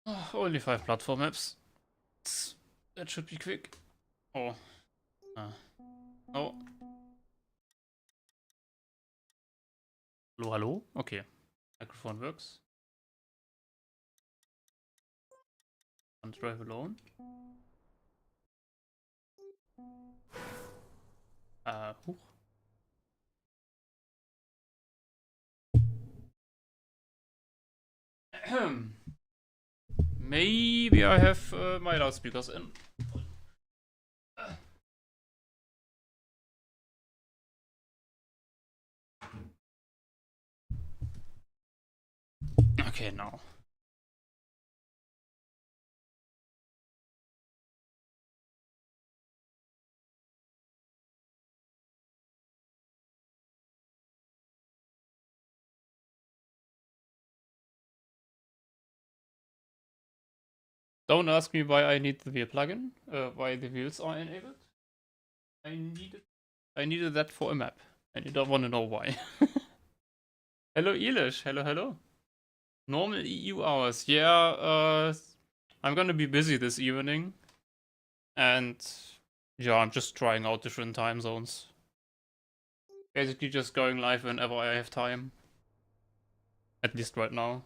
Oh, only 5 platform maps. That should be quick. Oh. Oh. Hello, hello? Okay. Microphone works. Can't drive alone. Huch. Maybe I have my loudspeakers in. Okay, now. Don't ask me why I need the wheel plugin, why the wheels are enabled. I needed that for a map, and you don't want to know why. Hello, Elish. Hello, hello. Normal EU hours. Yeah, I'm gonna be busy this evening, and yeah, I'm just trying out different time zones. Basically, just going live whenever I have time. At least right now.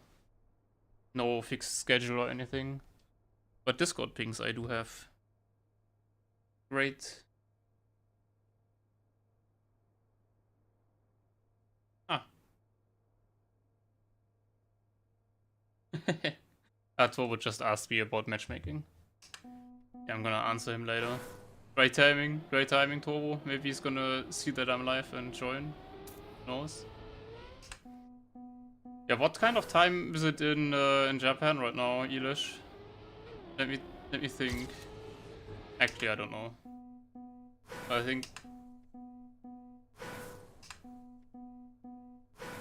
No fixed schedule or anything. But Discord pings I do have. Great. Ah. Turbo just asked me about matchmaking. Yeah, I'm gonna answer him later. Great timing, Turbo. Maybe he's gonna see that I'm live and join. Who knows? Yeah, what kind of time is it in Japan right now, Elish? Let me think. Actually, I don't know. I think.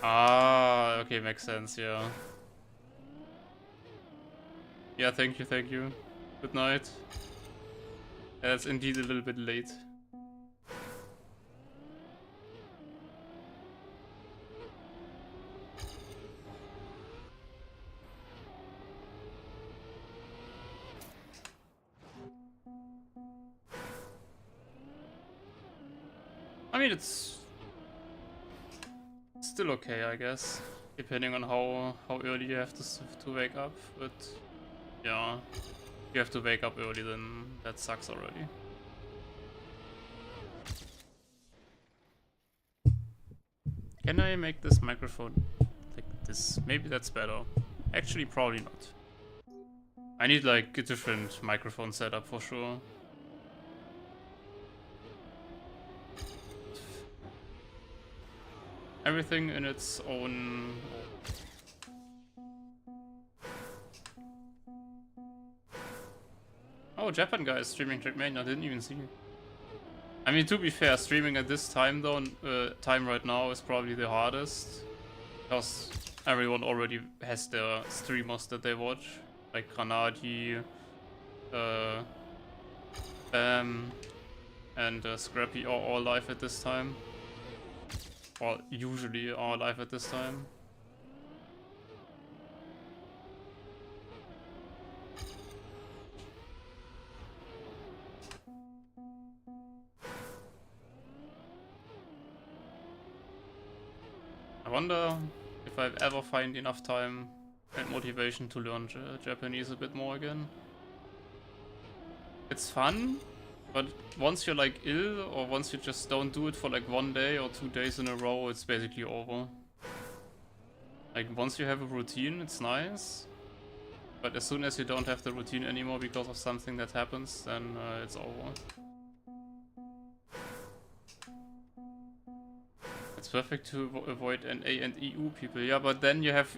Ah, okay, makes sense. Yeah. Yeah, thank you, thank you. Good night. Yeah, that's indeed a little bit late. I mean, it's still okay, I guess, depending on how early you have to wake up. But yeah, if you have to wake up early, then that sucks already. Can I make this microphone like this? Maybe that's better. Actually, probably not. I need like a different microphone setup for sure. Everything in its own. Oh, Japan guy is streaming Trackmania. I didn't even see. I mean, to be fair, streaming at this time though, time right now is probably the hardest, because everyone already has their streamers that they watch, like Granadi, uh, Bam, and Scrappy are all live at this time, or usually are live at this time. I wonder if I've ever find enough time and motivation to learn Japanese a bit more again. It's fun, but once you're like ill, or once you just don't do it for like 1 day or 2 days in a row, it's basically over. Like once you have a routine, it's nice, but as soon as you don't have the routine anymore because of something that happens, then it's over. It's perfect to avoid NA and EU people. Yeah, but then you have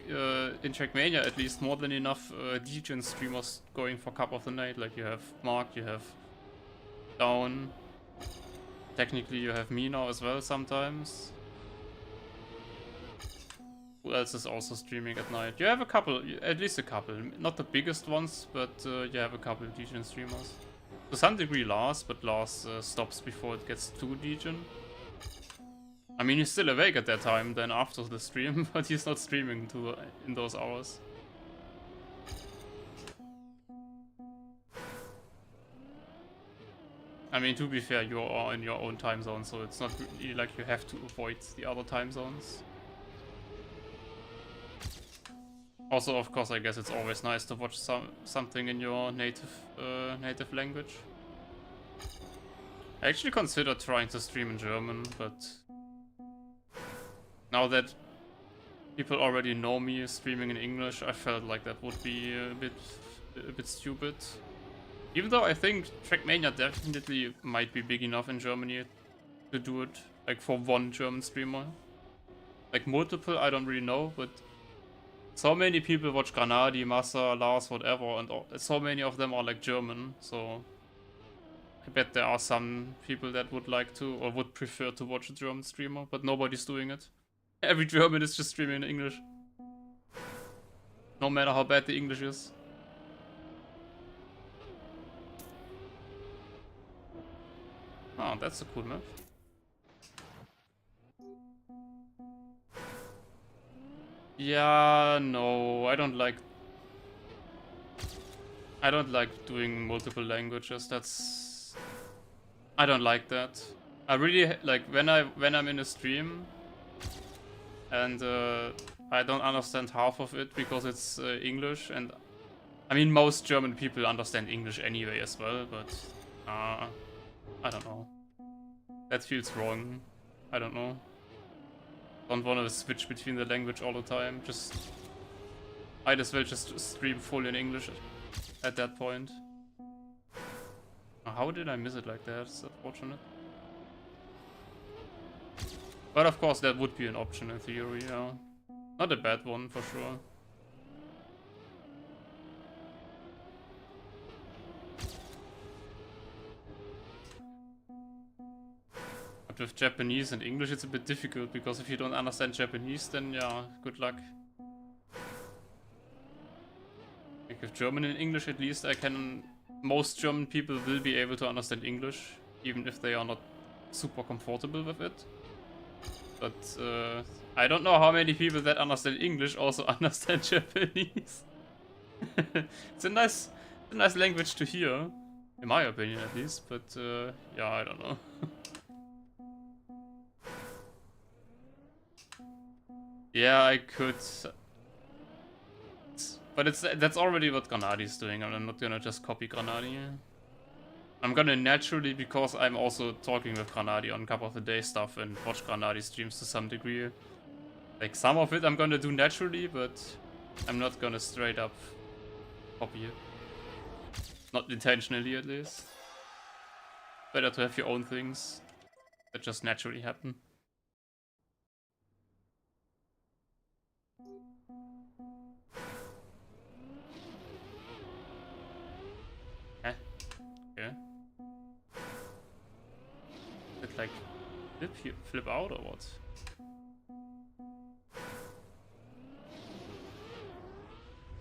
in Trackmania at least more than enough Degen streamers going for Cup of the Night. Like you have Mark, you have Down. Technically you have me now as well sometimes. Who else is also streaming at night? You have a couple, at least a couple. Not the biggest ones, but you have a couple of Degen streamers. To some degree Lars, but Lars stops before it gets too Degen. I mean, he's still awake at that time, then after the stream, but he's not streaming in those hours. I mean, to be fair, you are in your own time zone, so it's not really like you have to avoid the other time zones. Also, of course, I guess it's always nice to watch something in your native language. I actually considered trying to stream in German, but now that people already know me streaming in English, I felt like that would be a bit stupid. Even though I think Trackmania definitely might be big enough in Germany to do it, like for one German streamer. Like multiple, I don't really know, but so many people watch Granadi, Massa, Lars, whatever, and so many of them are like German, so I bet there are some people that would like to or would prefer to watch a German streamer, but nobody's doing it. Every German is just streaming in English. No matter how bad the English is. Oh, that's a cool map. Yeah, no, I don't like doing multiple languages. I don't like that. I really like when I'm in a stream and I don't understand half of it because it's English, and I mean most German people understand English anyway as well, but I don't know. That feels wrong. I don't know. Don't want to switch between the language all the time. Just might as well just stream full in English at that point. How did I miss it like that? It's unfortunate. But of course that would be an option in theory, yeah. Not a bad one for sure. But with Japanese and English it's a bit difficult, because if you don't understand Japanese, then yeah, good luck. Like with German and English at least most German people will be able to understand English, even if they are not super comfortable with it. But I don't know how many people that understand English also understand Japanese. It's a nice language to hear, in my opinion at least. But yeah, I don't know. Yeah, I could, but that's already what Granadi is doing. I'm not gonna just copy Granadi. I'm gonna naturally, because I'm also talking with Granadi on Cup of the Day stuff and watch Granadi streams to some degree. Like some of it I'm gonna do naturally, but I'm not gonna straight up copy it. Not intentionally at least. Better to have your own things that just naturally happen. Eh? Okay. Did like flip out or what?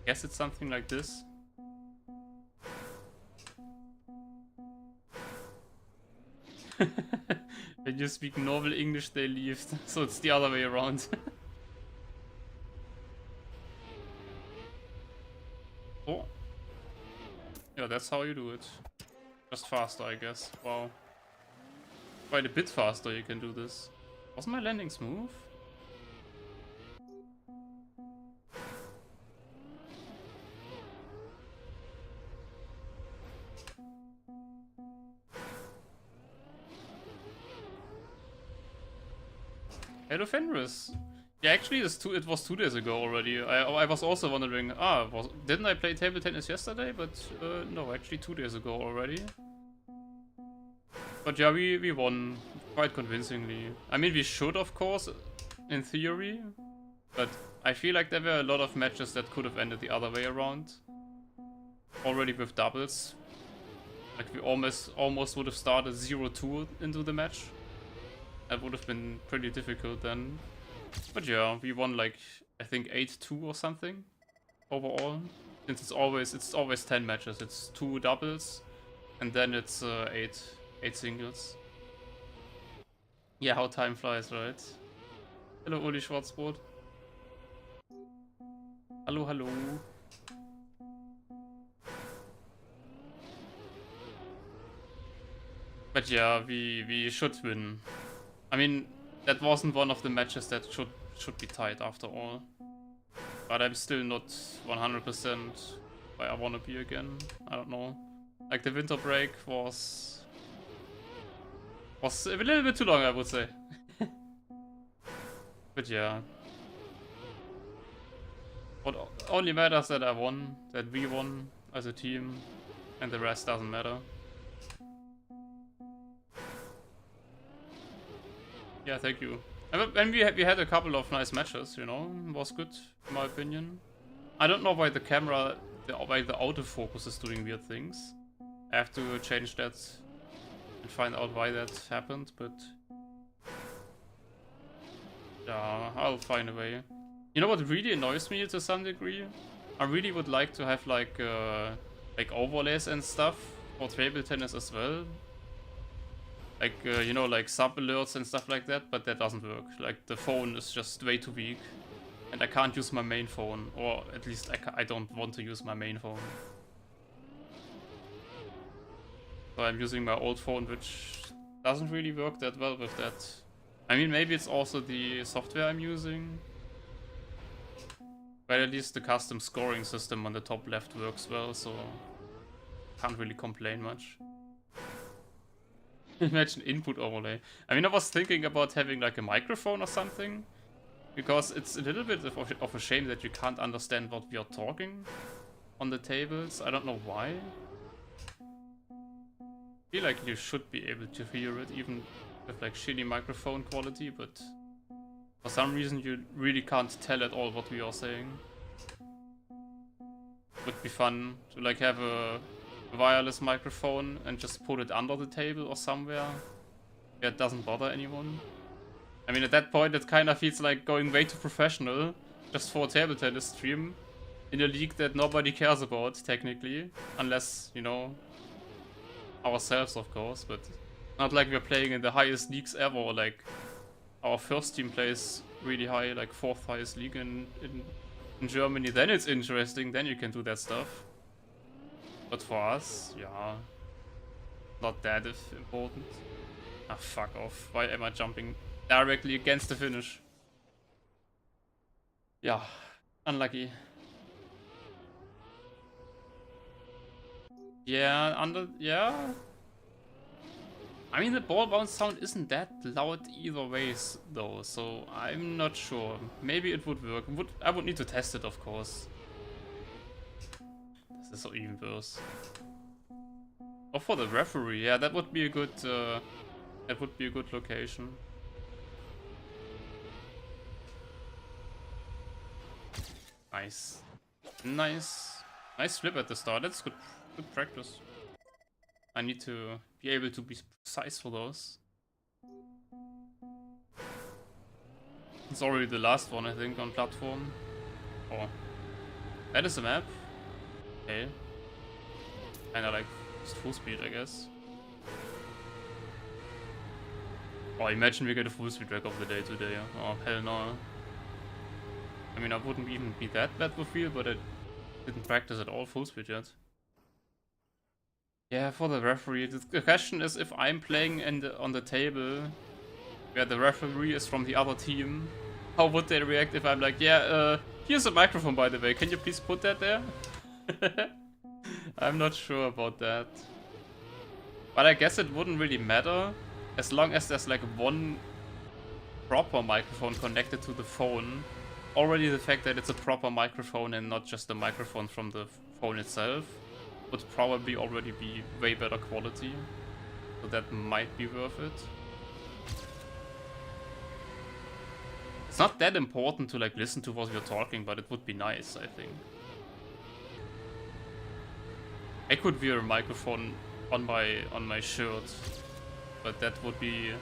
Guess it's something like this. When you speak normal English, they leave. So it's the other way around. Oh. Yeah, that's how you do it. Just faster, I guess. Wow. Quite a bit faster you can do this. Was my landing smooth? Hello Fenris. Yeah, actually it was 2 days ago already. I was also wondering, didn't I play table tennis yesterday? But no, actually 2 days ago already. But yeah, we won quite convincingly. I mean, we should, of course, in theory. But I feel like there were a lot of matches that could have ended the other way around. Already with doubles. Like we almost would have started 0-2 into the match. That would have been pretty difficult then. But yeah, we won like, I think 8-2 or something overall. Since it's always 10 matches. It's 2 doubles and then it's 8 singles. Yeah, how time flies, right? Hello Uli Schwarzbrot. Hallo, hallo. But yeah, we should win. I mean, that wasn't one of the matches that should be tight after all. But I'm still not 100% where I want to be again. I don't know. Like the winter break was a little bit too long, I would say. But yeah. What only matters that I won, that we won as a team, and the rest doesn't matter. Yeah, thank you. And we had a couple of nice matches, you know, it was good, in my opinion. I don't know why the camera, why the autofocus is doing weird things. I have to change that and find out why that happened, but yeah, I'll find a way. You know what really annoys me to some degree? I really would like to have like overlays and stuff for table tennis as well. Like, you know, like sub alerts and stuff like that, but that doesn't work. Like, the phone is just way too weak. And I can't use my main phone, or at least I don't want to use my main phone. So I'm using my old phone, which doesn't really work that well with that. I mean, maybe it's also the software I'm using. But at least the custom scoring system on the top left works well, so can't really complain much. Imagine input overlay. I mean, I was thinking about having like a microphone or something, because it's a little bit of a shame that you can't understand what we are talking on the tables. I don't know why. I feel like you should be able to hear it, even with like shitty microphone quality, but for some reason you really can't tell at all what we are saying. Would be fun to like have a wireless microphone and just put it under the table or somewhere where it doesn't bother anyone. I mean, at that point it kind of feels like going way too professional just for a table tennis stream in a league that nobody cares about, technically. Unless, you know, ourselves, of course, but not like we're playing in the highest leagues ever, or like our first team plays really high, like 4th highest league in Germany. Then it's interesting, then you can do that stuff. But for us, yeah, not that important. Ah, fuck off. Why am I jumping directly against the finish? Yeah, unlucky. Yeah, yeah. I mean, the ball bounce sound isn't that loud either ways, though, so I'm not sure. Maybe it would work. I would need to test it, of course. This is so even worse. Oh, for the referee, yeah, that would be a good location. Nice. Nice flip at the start. That's good practice. I need to be able to be precise for those. It's already the last one, I think, on platform. Oh. That is a map. Okay. Kinda like just full speed, I guess. Oh, imagine we get a full speed track of the day today. Oh, hell no. I mean, I wouldn't even be that bad with feel, but I didn't practice at all full speed yet. Yeah, for the referee. The question is, if I'm playing on the table where the referee is from the other team, how would they react if I'm like, yeah, here's a microphone, by the way, can you please put that there? I'm not sure about that. But I guess it wouldn't really matter as long as there's like one proper microphone connected to the phone. Already the fact that it's a proper microphone and not just a microphone from the phone itself would probably already be way better quality. So that might be worth it. It's not that important to like listen to what we're talking, but it would be nice, I think. I could wear a microphone on my shirt, but that would be,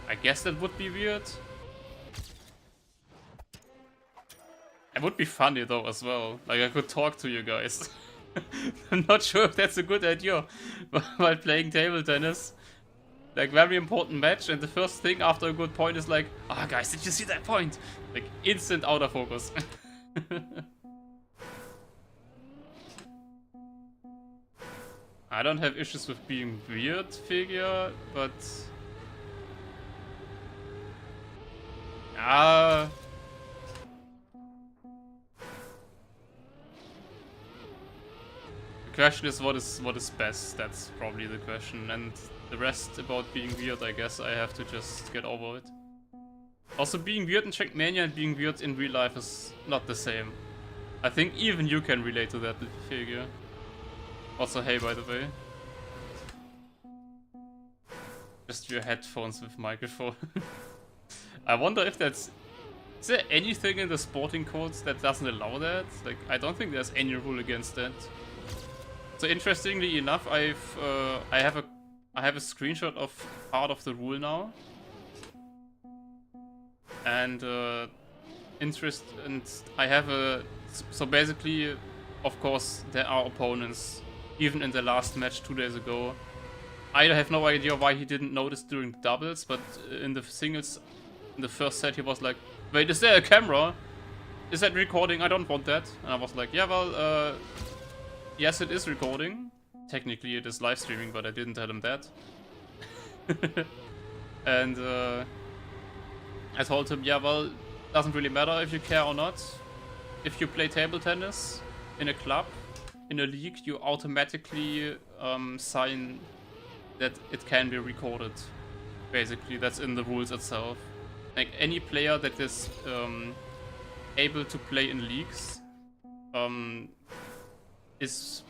I guess that would be weird. It would be funny though as well. Like I could talk to you guys. I'm not sure if that's a good idea while playing table tennis. Like very important match, and the first thing after a good point is like, ah, oh, guys, did you see that point? Like instant out of focus. I don't have issues with being weird figure, but the question is what is best. That's probably the question, and the rest about being weird, I guess I have to just get over it. Also, being weird in Trackmania and being weird in real life is not the same. I think even you can relate to that figure. Also, hey, by the way. Just your headphones with microphone. I wonder if that's... Is there anything in the sporting codes that doesn't allow that? Like, I don't think there's any rule against that. So interestingly enough, I have a screenshot of part of the rule now. And I have a... So basically, of course, there are opponents, even in the last match 2 days ago. I have no idea why he didn't notice during doubles, but in the singles, in the first set, he was like, wait, is there a camera? Is that recording? I don't want that. And I was like, yeah, well, yes, it is recording. Technically, it is live streaming, but I didn't tell him that. And I told him, yeah, well, doesn't really matter if you care or not. If you play table tennis in a club, in a league, you automatically sign that it can be recorded. Basically, that's in the rules itself. Like, any player that is able to play in leagues is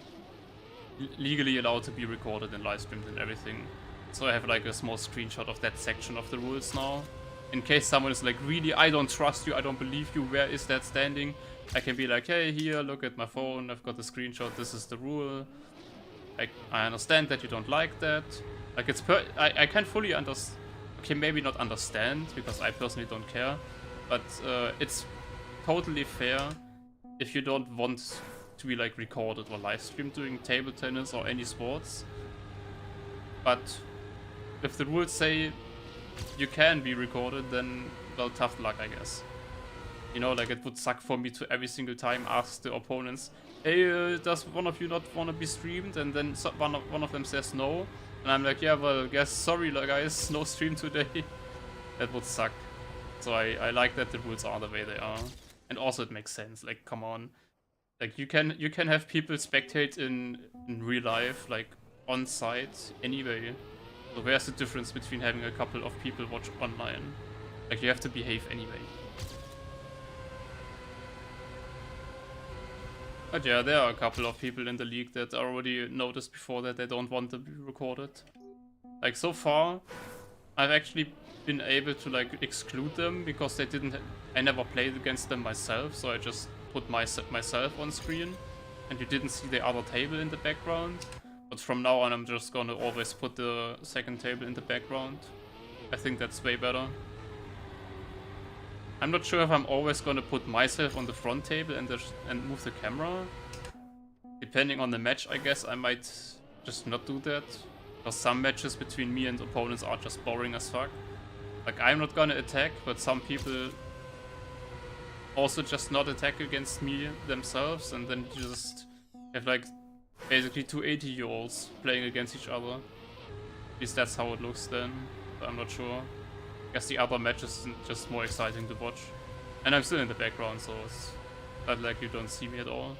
legally allowed to be recorded and live streamed and everything. So I have like a small screenshot of that section of the rules now. In case someone is like, really, I don't trust you, I don't believe you, where is that standing? I can be like, hey, here, look at my phone, I've got the screenshot, this is the rule. I understand that you don't like that. Like, it's I can fully understand. Okay, maybe not understand, because I personally don't care. But it's totally fair if you don't want to be like recorded or live streamed doing table tennis or any sports. But if the rules say you can be recorded, then, well, tough luck, I guess. You know, like, it would suck for me to every single time ask the opponents, hey, does one of you not want to be streamed? And then one of them says no. And I'm like, yeah, well, I guess, sorry guys, no stream today. That would suck. So I like that the rules are the way they are. And also it makes sense, like, come on. Like, you can have people spectate in real life, like, on site anyway. So where's the difference between having a couple of people watch online? Like, you have to behave anyway. But yeah, there are a couple of people in the league that already noticed before that they don't want to be recorded. Like, so far, I've actually been able to, like, exclude them because they didn't... I never played against them myself, so I just put myself on screen. And you didn't see the other table in the background. But from now on, I'm just gonna always put the second table in the background. I think that's way better. I'm not sure if I'm always gonna put myself on the front table and move the camera. Depending on the match, I guess I might just not do that. Because some matches between me and opponents are just boring as fuck. Like, I'm not gonna attack, but some people also just not attack against me themselves, and then you just have like basically two 80-year-olds playing against each other. At least that's how it looks then, but I'm not sure. I guess the other matches is just more exciting to watch. And I'm still in the background, so it's not like you don't see me at all.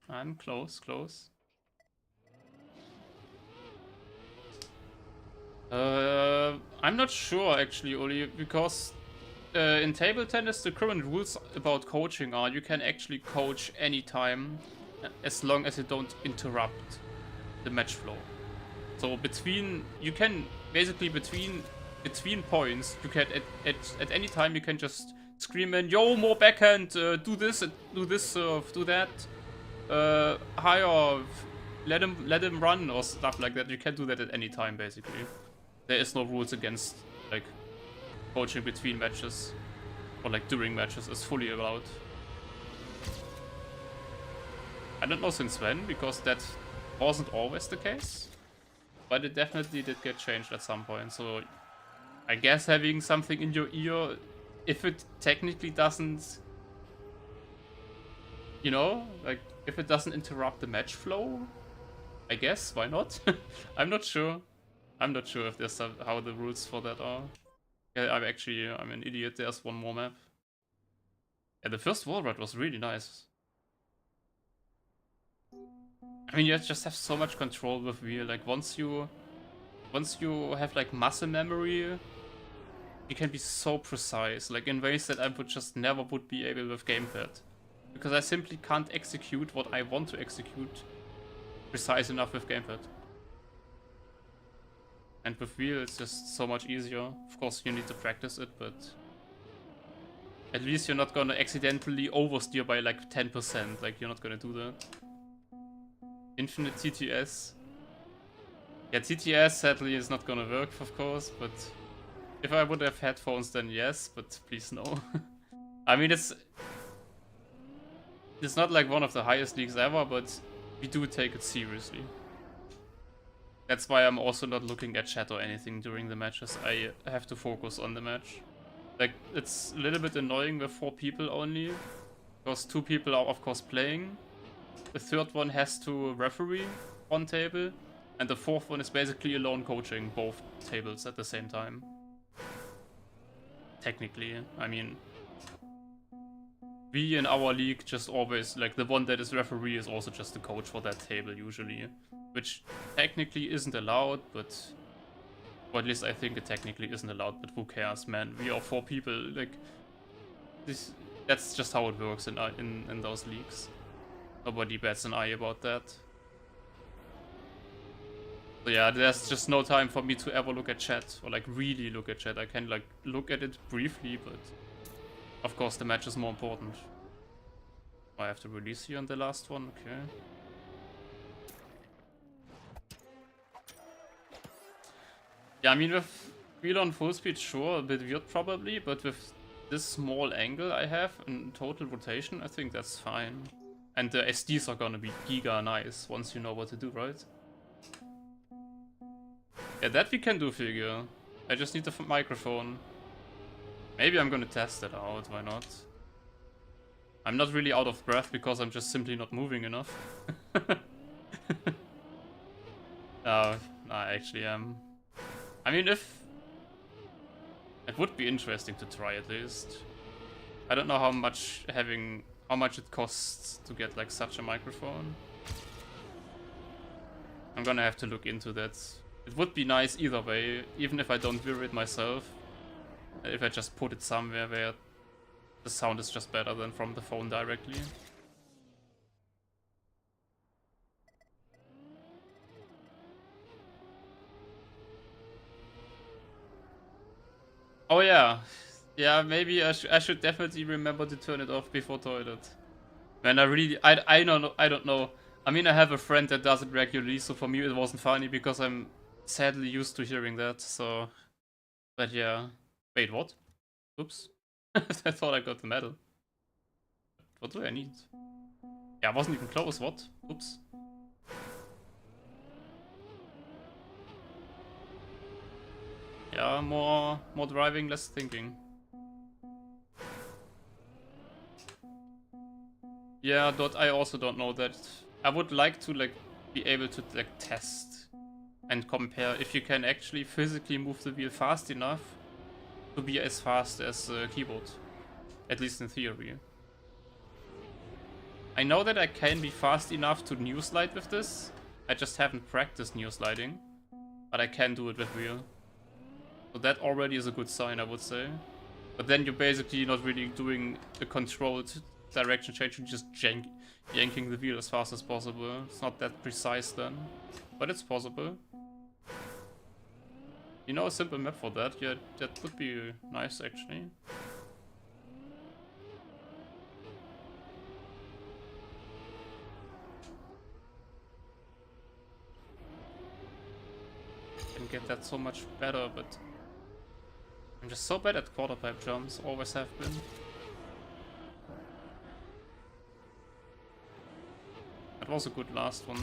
I'm close. I'm not sure actually, Uli, because in table tennis the current rules about coaching are you can actually coach anytime as long as you don't interrupt the match flow. So you can basically between points, you can at any time you can just scream in, yo, more backhand, do this, do that, higher, let him run or stuff like that. You can do that at any time basically. There is no rules against like coaching between matches or like during matches is fully allowed. I don't know since when, because that wasn't always the case, but it definitely did get changed at some point. So I guess having something in your ear, if it technically doesn't, you know, like if it doesn't interrupt the match flow, I guess, why not? I'm not sure. I'm not sure if there's how the rules for that are. Yeah, I'm an idiot. There's one more map. Yeah, the first wall ride was really nice. I mean, you just have so much control with wheel. Like once you have like muscle memory, you can be so precise. Like in ways that I would just never would be able with gamepad, because I simply can't execute what I want to execute precise enough with gamepad. And with wheel, it's just so much easier. Of course, you need to practice it, but at least you're not gonna accidentally oversteer by like 10%. Like, you're not gonna do that. Infinite TTS. Yeah, TTS sadly is not gonna work, of course, but if I would have headphones, then yes, but please no. I mean, it's not like one of the highest leagues ever, but we do take it seriously. That's why I'm also not looking at chat or anything during the matches. I have to focus on the match. Like, it's a little bit annoying with 4 people only, because 2 people are of course playing. The third one has to referee one table, and the fourth one is basically alone coaching both tables at the same time. Technically, I mean, we in our league just always, like, the one that is referee is also just the coach for that table usually. Which technically isn't allowed, but... or at least I think it technically isn't allowed, but who cares, man? We are 4 people, like... that's just how it works in those leagues. Nobody bats an eye about that. So yeah, there's just no time for me to ever look at chat, or like really look at chat. I can like look at it briefly, but of course the match is more important. I have to release here on the last one, okay. Yeah, I mean with wheel on full speed, sure, a bit weird probably, but with this small angle I have in total rotation, I think that's fine. And the SDs are gonna be giga nice once you know what to do, right? Yeah, that we can do, figure. I just need the microphone. Maybe I'm gonna test it out, why not? I'm not really out of breath because I'm just simply not moving enough. No, I actually am. I mean, if... it would be interesting to try at least. I don't know how much it costs to get like such a microphone. I'm gonna have to look into that. It would be nice either way, even if I don't wear it myself. If I just put it somewhere where the sound is just better than from the phone directly. Oh yeah. Yeah, maybe I should definitely remember to turn it off before toilet. Man, I don't know. I mean, I have a friend that does it regularly, so for me it wasn't funny because I'm sadly used to hearing that, so... But yeah. Wait, what? Oops. I thought I got the medal. What do I need? Yeah, I wasn't even close, what? Oops. Yeah, more driving, less thinking. Yeah, I also don't know that. I would like to like be able to like test and compare if you can actually physically move the wheel fast enough to be as fast as the keyboard. At least in theory. I know that I can be fast enough to new slide with this. I just haven't practiced new sliding. But I can do it with wheel. So that already is a good sign, I would say. But then you're basically not really doing a controlled direction change, you're just yanking the wheel as fast as possible. It's not that precise then, but it's possible. You know, a simple map for that? Yeah, that would be nice actually. Can get that so much better, but I'm just so bad at quarter pipe jumps, always have been. That was a good last one.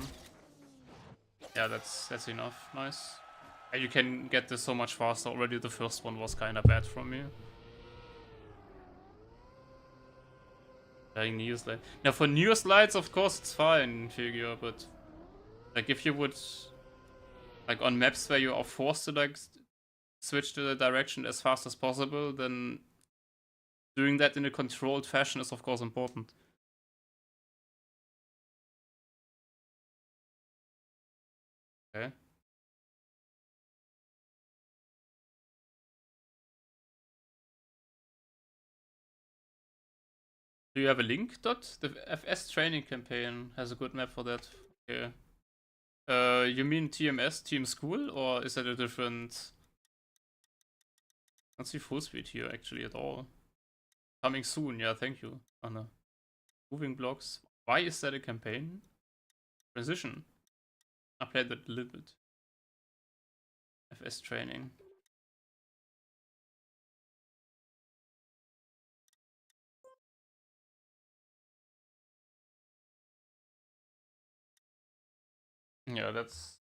Yeah, that's enough. Nice. And you can get this so much faster already. The first one was kinda bad from me. Playing new slide. Now for new slides, of course, it's fine, figure, but Like if you would, like on maps where you are forced to like switch to the direction as fast as possible, then doing that in a controlled fashion is of course important. Okay. Do you have a link, Dot? The FS training campaign has a good map for that. Okay. You mean TMS, Team School, or is that a different... I don't see full speed here actually at all. Coming soon, yeah, thank you, Anna. Moving blocks. Why is that a campaign? Transition. I played that a little bit. FS training. Yeah, that's...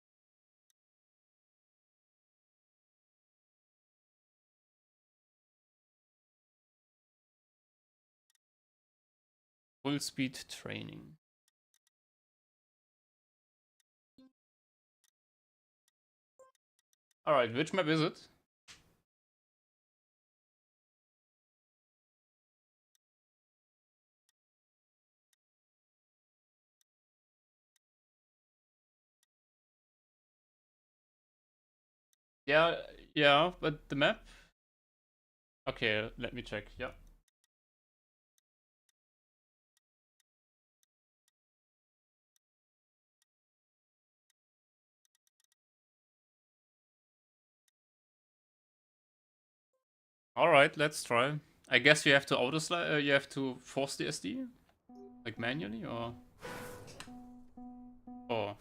Full speed training. Alright, which map is it? Yeah, yeah, but the map? Okay, let me check, yeah. Alright, let's try. I guess you have to auto slide, you have to force the SD? Like manually, or? Oh.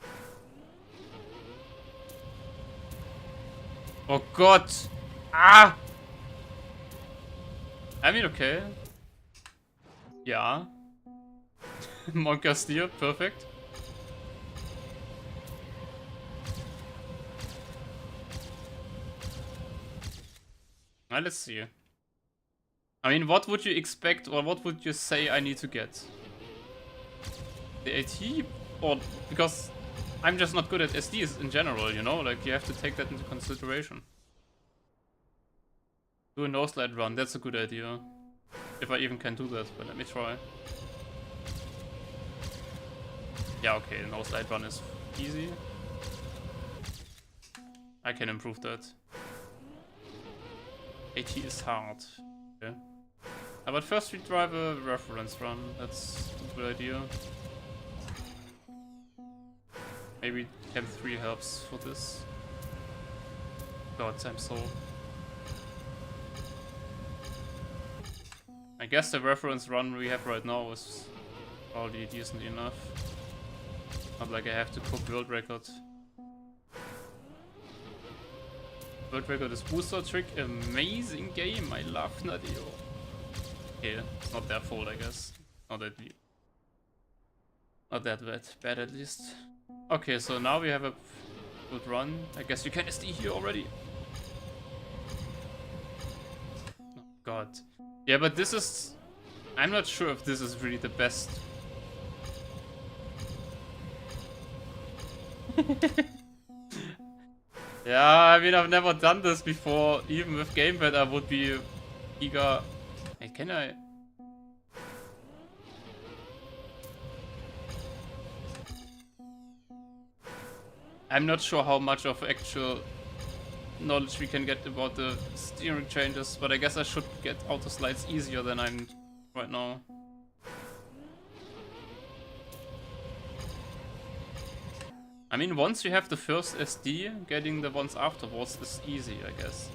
Oh god! Ah! I mean, okay. Yeah. Monka steer, perfect. Now let's see. I mean, what would you expect, or what would you say I need to get? The AT? Or, because I'm just not good at SDs in general, you know? Like, you have to take that into consideration. Do a no-slide run, that's a good idea. If I even can do that, but let me try. Yeah, okay, no-slide run is easy. I can improve that. AT is hard. Okay. But first we drive a reference run, that's a good idea. Maybe Chem 3 helps for this. God, I'm so... I guess the reference run we have right now is probably decent enough. Not like I have to cook world record. World record is booster trick, amazing game, I love Nadio. Okay, it's not their fault, I guess. Not that bad at least. Okay, so now we have a good run. I guess you can SD here already. Oh god. Yeah, but this is... I'm not sure if this is really the best. Yeah, I mean, I've never done this before. Even with gamepad, I would be eager. Hey, can I? I'm not sure how much of actual knowledge we can get about the steering changes, but I guess I should get auto slides easier than I'm right now. I mean, once you have the first SD, getting the ones afterwards is easy, I guess.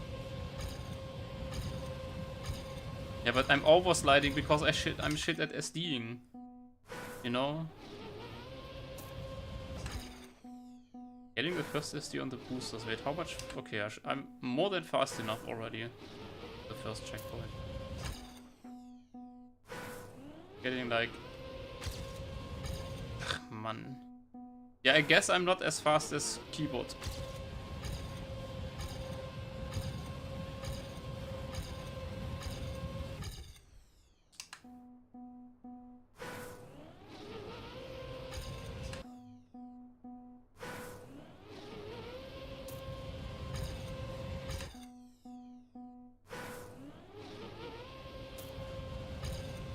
Yeah, but I'm oversliding because I'm shit at SDing. You know? Getting the first SD on the boosters. Wait, how much? Okay, I'm more than fast enough already. The first checkpoint. Getting like... Ugh, man. Yeah, I guess I'm not as fast as keyboard.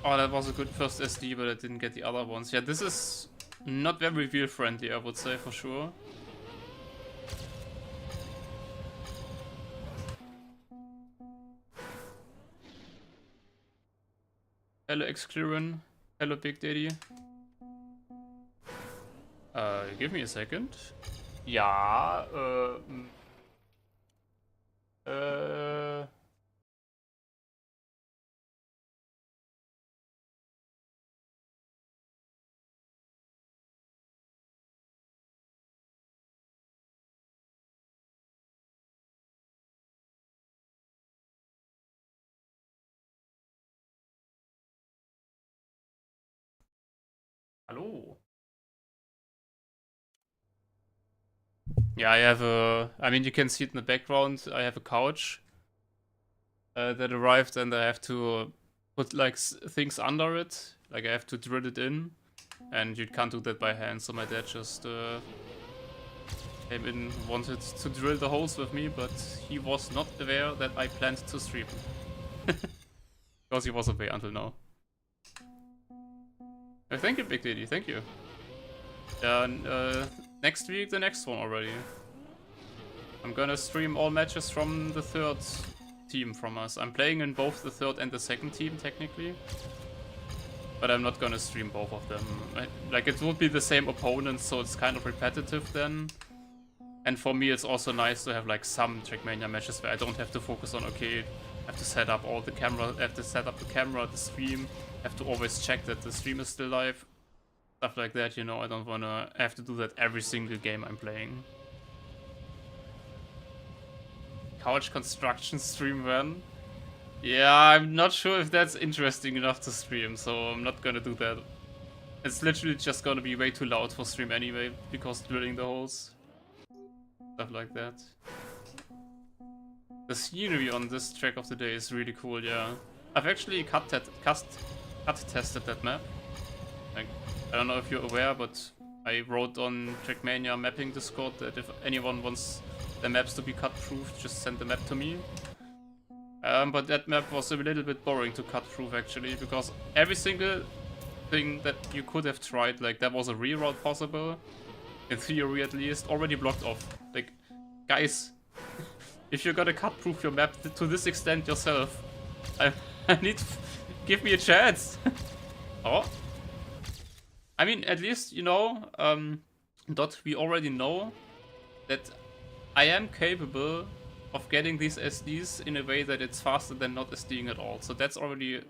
Oh, that was a good first SD, but I didn't get the other ones. Yeah, this is not very wheel friendly, I would say, for sure. Hello, Excluren. Hello, Big Daddy. Give me a second. Ja, Hallo. Yeah, I have a... I mean, you can see it in the background. I have a couch that arrived, and I have to put, like, things under it. Like, I have to drill it in. And you can't do that by hand, so my dad just came in, wanted to drill the holes with me, but he was not aware that I planned to stream. Because he was away until now. Thank you, Big Daddy, thank you. Next week, the next one already. I'm gonna stream all matches from the third team from us. I'm playing in both the third and the second team, technically. But I'm not gonna stream both of them. Like, it would be the same opponents, so it's kind of repetitive then. And for me, it's also nice to have, like, some Trackmania matches where I don't have to focus on, okay, I have to set up all the camera, I have to set up the camera, the stream, I have to always check that the stream is still live. Stuff like that, you know, I don't wanna have to do that every single game I'm playing. Couch construction stream when? Yeah, I'm not sure if that's interesting enough to stream, so I'm not gonna do that. It's literally just gonna be way too loud for stream anyway, because drilling the holes. Stuff like that. The scenery on this track of the day is really cool, yeah. I've actually cut tested that map. Like, I don't know if you're aware, but I wrote on Trackmania mapping Discord that if anyone wants the maps to be cut-proof, just send the map to me. But that map was a little bit boring to cut-proof actually, because every single thing that you could have tried, like there was a reroute possible, in theory at least, already blocked off. Like, guys, if you're gonna cut-proof your map to this extent yourself, I need to give me a chance. Oh. I mean, at least, you know, Dot, we already know that I am capable of getting these SDs in a way that it's faster than not SDing at all. So that's already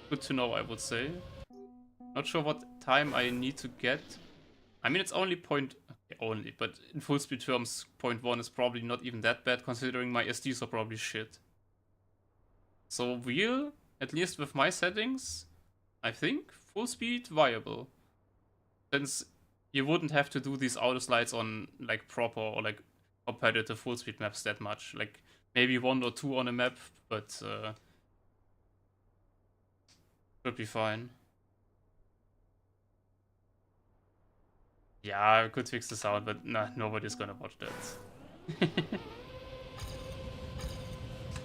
good to know, I would say. Not sure what time I need to get. I mean, it's only but in full speed terms, 0.1 is probably not even that bad, considering my SDs are probably shit. So wheel, at least with my settings, I think full speed viable. Since you wouldn't have to do these auto slides on like proper or like competitive full speed maps that much. Like maybe 1 or 2 on a map, but should be fine. Yeah, I could fix the sound, but nah, nobody's gonna watch that.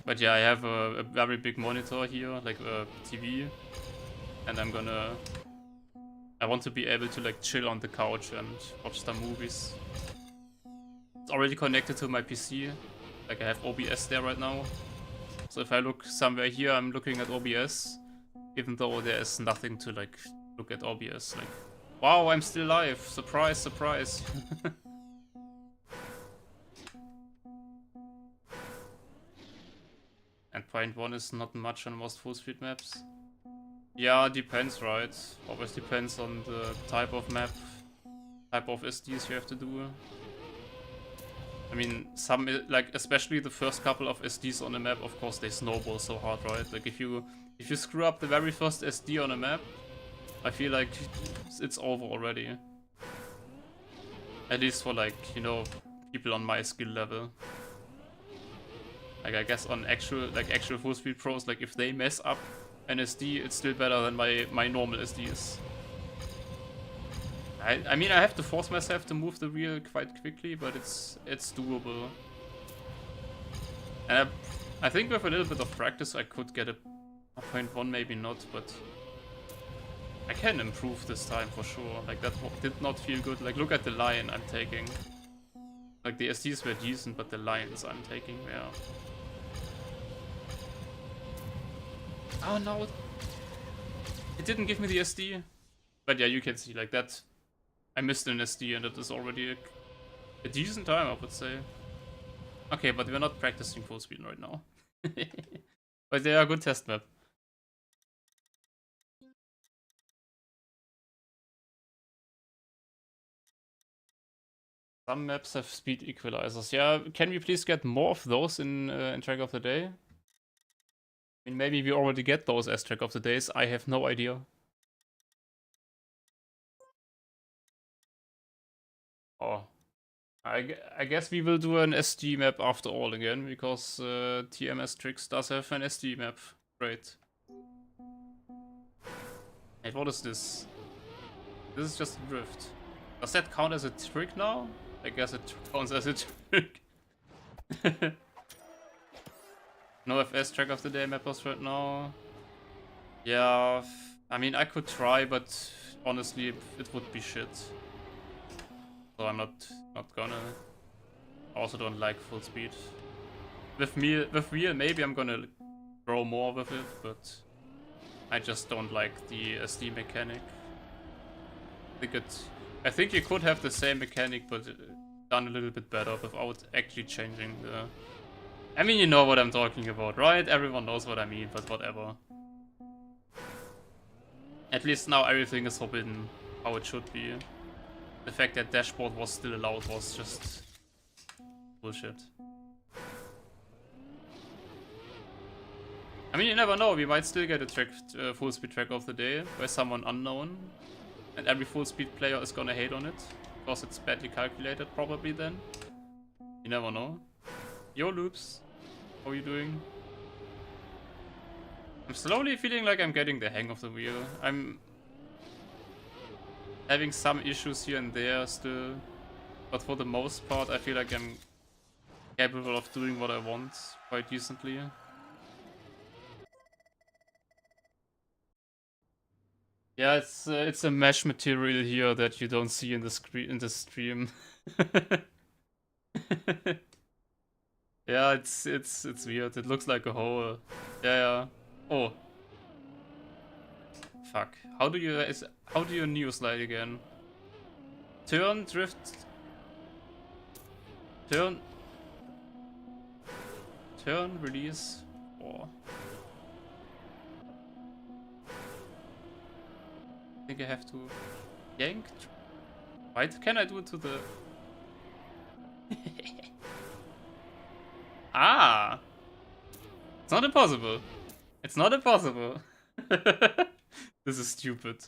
But yeah, I have a very big monitor here, like a TV, and I want to be able to like chill on the couch and watch some movies. It's already connected to my PC, like I have OBS there right now. So if I look somewhere here, I'm looking at OBS, even though there is nothing to like look at OBS. Like, wow, I'm still live! Surprise, surprise! And 0.1 is not much on most full speed maps. Yeah, depends, right? Always depends on the type of map, type of SDs you have to do. I mean, some, like, especially the first couple of SDs on a map, of course, they snowball so hard, right? Like, if you screw up the very first SD on a map, I feel like it's over already. At least for, like, you know, people on my skill level. Like, I guess on actual full speed pros, like, if they mess up an SD, it's still better than my normal SDs. I mean, I have to force myself to move the wheel quite quickly, but it's doable. And I think with a little bit of practice I could get a 0.1, maybe not, but I can improve this time for sure. Like, that did not feel good. Like, look at the line I'm taking. Like, the SDs were decent, but the lines I'm taking were... Oh no! It didn't give me the SD. But yeah, you can see, like, that... I missed an SD and it is already a decent time, I would say. Okay, but we're not practicing full speed right now. But they are a good test map. Some maps have speed equalizers. Yeah, can we please get more of those in Track of the Day? I mean, maybe we already get those as Track of the Days. I have no idea. Oh. I guess we will do an SD map after all again, because TMS Tricks does have an SD map. Great. Hey, what is this? This is just a drift. Does that count as a trick now? I guess it counts as a trick. No FS Track of the Day mappers right now. Yeah, I mean, I could try, but honestly, it would be shit. So I'm not gonna. I also don't like full speed. With real, maybe I'm gonna grow more with it, but I just don't like the SD mechanic. I think you could have the same mechanic, but done a little bit better without actually changing the... I mean, you know what I'm talking about, right? Everyone knows what I mean, but whatever. At least now everything is forbidden how it should be. The fact that dashboard was still allowed was just bullshit. I mean, you never know, we might still get a full speed Track of the Day by someone unknown. And every full speed player is gonna hate on it, because it's badly calculated probably then. You never know. Yo Loops, how are you doing? I'm slowly feeling like I'm getting the hang of the wheel. I'm having some issues here and there still, but for the most part I feel like I'm capable of doing what I want quite decently. Yeah, it's a mesh material here that you don't see in the stream. Yeah, it's weird. It looks like a hole. Yeah. Oh. Fuck. How do you neo slide again? Turn, drift. Turn, release. Oh. I think I have to yank. Why can I do it to the... Ah! It's not impossible. It's not impossible. This is stupid.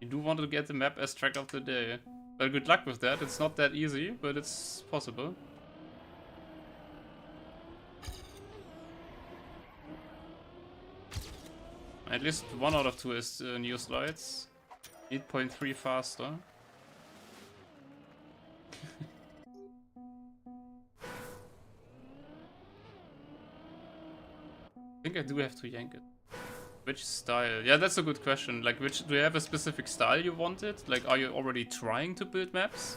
You do want to get the map as Track of the Day. Well, good luck with that. It's not that easy, but it's possible. At least 1 out of 2 is neo slides. 8.3 faster. I think I do have to yank it. Which style? Yeah, that's a good question. Like, do you have a specific style you wanted? Like, are you already trying to build maps?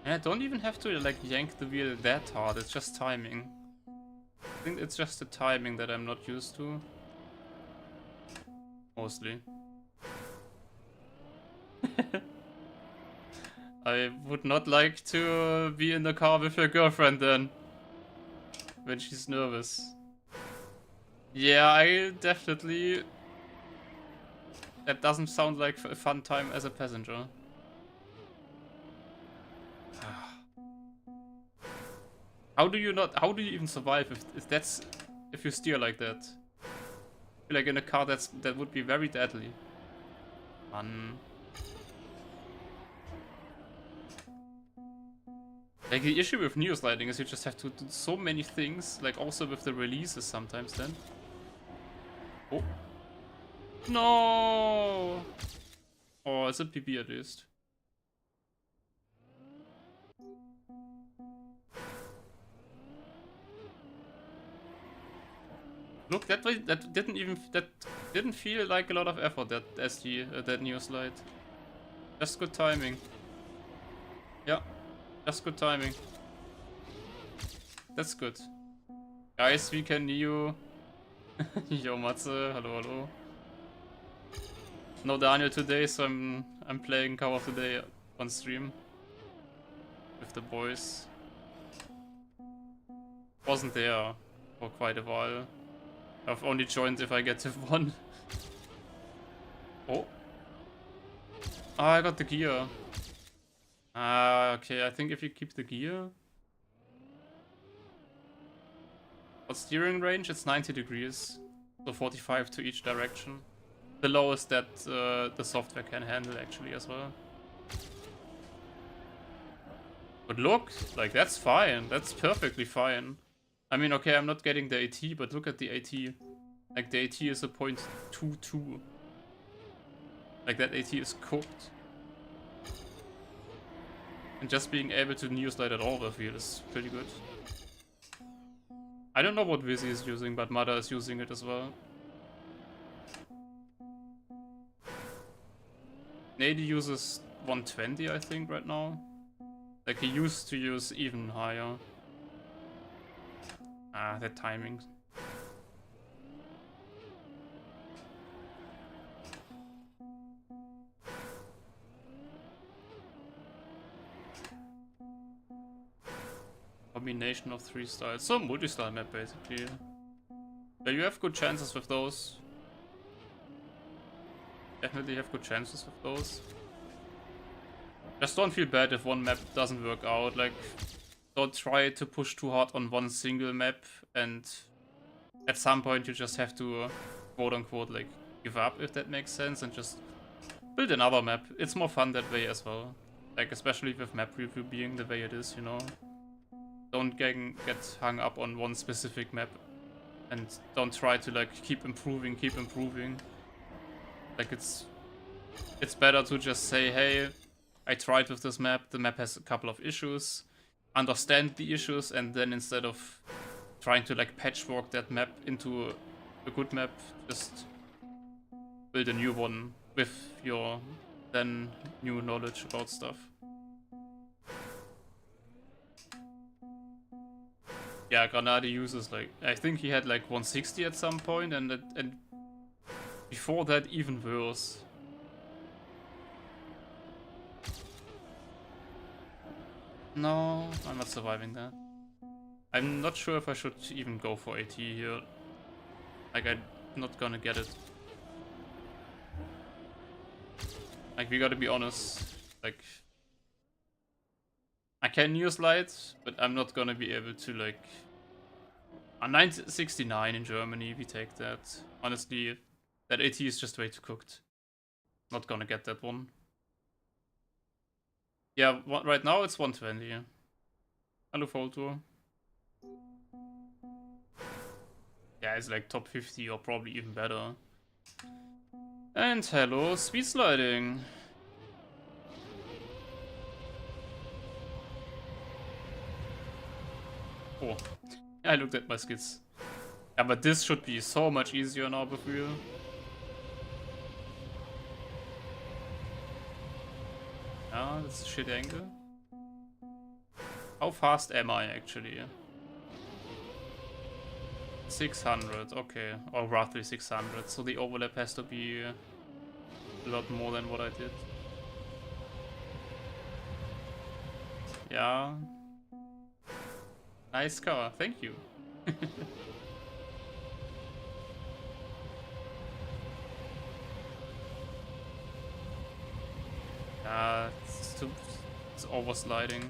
I don't even have to like yank the wheel that hard, it's just timing. I think it's just the timing that I'm not used to. Mostly. I would not like to be in the car with your girlfriend then. When she's nervous. Yeah, I definitely... That doesn't sound like a fun time as a passenger. How do you even survive if you steer like that? I feel like in a car that would be very deadly. Man. Like, the issue with neo sliding is you just have to do so many things, like also with the releases sometimes then. Oh. No! Oh, it's a PB at least. Look, that didn't feel like a lot of effort, that SD, that neo slide. Just good timing. Yeah, just good timing. That's good. Guys, we can neo. Yo, Matze, hello, hello. No Daniel today, so I'm playing Cow of the Day on stream with the boys. Wasn't there for quite a while. I've only joined if I get to 1. Oh. Ah, I got the gear. Ah, okay, I think if you keep the gear... For steering range, it's 90 degrees. So 45 to each direction. The lowest that the software can handle actually as well. But look, like that's fine. That's perfectly fine. I mean, okay, I'm not getting the AT, but look at the AT. Like the AT is a 0.22. Like that AT is cooked. And just being able to neo slide at all, I feel, is pretty good. I don't know what Vizzy is using, but Mada is using it as well. Nady uses 120, I think, right now. Like, he used to use even higher. Ah, that timing. Combination of 3 styles. So, multi-style map, basically. Yeah, you have good chances with those. Definitely have good chances with those. Just don't feel bad if one map doesn't work out. Like, don't try to push too hard on one single map, and at some point you just have to, quote-unquote, like, give up, if that makes sense, and just build another map. It's more fun that way as well. Like, especially with map review being the way it is, you know. Don't get hung up on one specific map, and don't try to, like, keep improving. Like, it's better to just say, hey, I tried with this map, the map has a couple of issues, understand the issues, and then instead of trying to, like, patchwork that map into a good map, just build a new one with your then new knowledge about stuff. Yeah, Granadi uses, like, I think he had like 160 at some point, and before that even worse. No, I'm not surviving that. I'm not sure if I should even go for AT here. Like, I'm not gonna get it. Like, we gotta be honest. Like, I can use light, but I'm not gonna be able to, like... A 969 in Germany, we take that. Honestly, that AT is just way too cooked. Not gonna get that one. Yeah, right now it's 120. Hello, Foltor. Yeah, it's like top 50 or probably even better. And hello, speed sliding. Oh, I looked at my skits. Yeah, but this should be so much easier now with you. Yeah, that's a shit angle. How fast am I actually? 600, okay. Or roughly 600, so the overlap has to be a lot more than what I did. Yeah. Nice car, thank you. It's oversliding.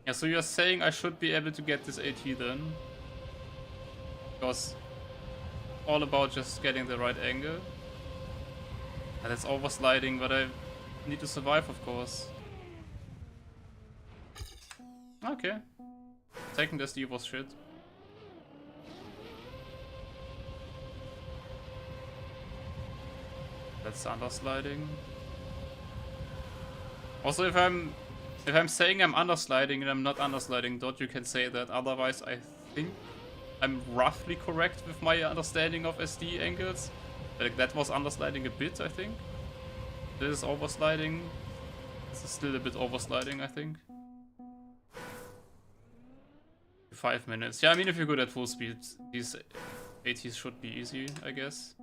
Yeah, so you're saying I should be able to get this AT then? Because all about just getting the right angle. And it's oversliding, but Need to survive, of course. Okay. Taking this D was shit. That's undersliding. Also, if I'm saying I'm undersliding and I'm not undersliding, dot, you can say that. Otherwise, I think I'm roughly correct with my understanding of SD angles. Like, that was undersliding a bit, I think. This is oversliding. This is still a bit oversliding, I think. 5 minutes. Yeah, I mean, if you're good at full speed, these 80s should be easy, I guess.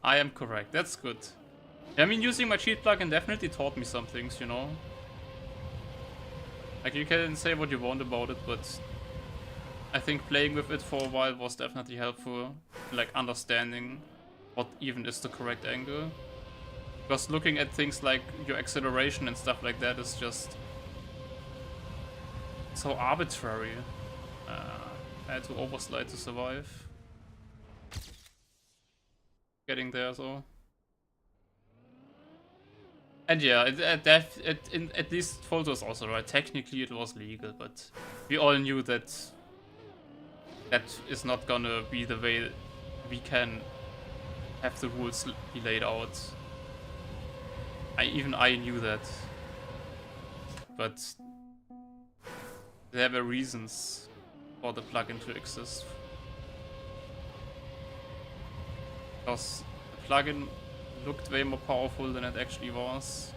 I am correct. That's good. I mean, using my cheat plugin definitely taught me some things, you know? Like, you can say what you want about it, but I think playing with it for a while was definitely helpful. Like, understanding what even is the correct angle. Because looking at things like your acceleration and stuff like that is just so arbitrary. I had to overslide to survive. Getting there, though. And yeah, at least Photo is also right. Technically it was legal, but we all knew that that is not gonna be the way we can have the rules be laid out. Even I knew that. But there were reasons for the plugin to exist. Because the plugin looked way more powerful than it actually was.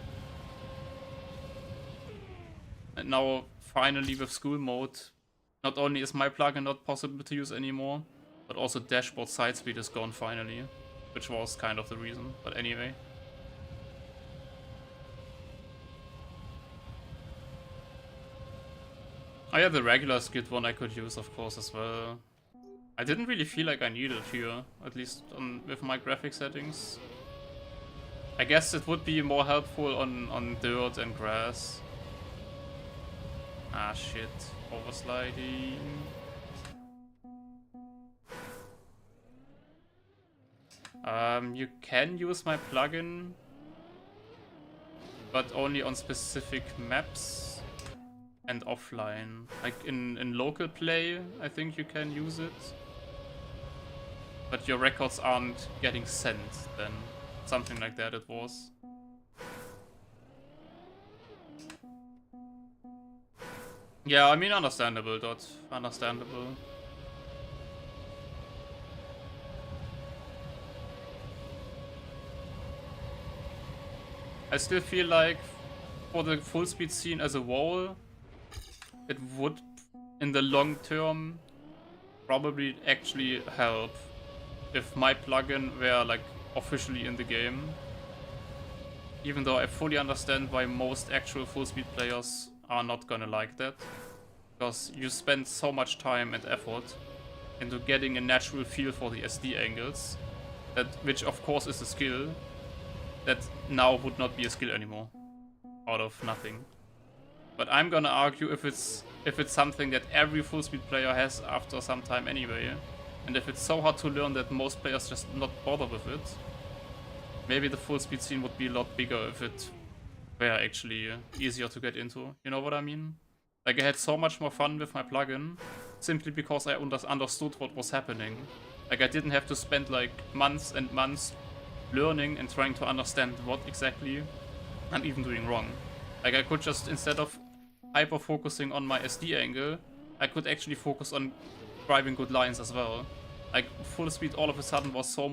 And now, finally, with school mode, not only is my plugin not possible to use anymore, but also dashboard side speed is gone finally, which was kind of the reason, but anyway. Oh yeah, the regular skid one I could use, of course, as well. I didn't really feel like I needed it here, at least with my graphic settings. I guess it would be more helpful on dirt and grass. Ah shit, oversliding. You can use my plugin, but only on specific maps and offline. Like in local play, I think you can use it. But your records aren't getting sent then. Something like that it was. Yeah, I mean, understandable, Dot. Understandable. I still feel like for the full speed scene as a whole, it would, in the long term, probably actually help if my plugin were like officially in the game. Even though I fully understand why most actual full speed players are not gonna like that. Because you spend so much time and effort into getting a natural feel for the SD angles, that which of course is a skill, that now would not be a skill anymore. Out of nothing. But I'm gonna argue if it's something that every full speed player has after some time anyway, and if it's so hard to learn that most players just not bother with it, maybe the full speed scene would be a lot bigger if it were actually easier to get into. You know what I mean? Like, I had so much more fun with my plugin simply because I understood what was happening. Like, I didn't have to spend like months and months learning and trying to understand what exactly I'm even doing wrong. Like, I could just, instead of hyper focusing on my SD angle, I could actually focus on driving good lines as well. Like, full speed all of a sudden was so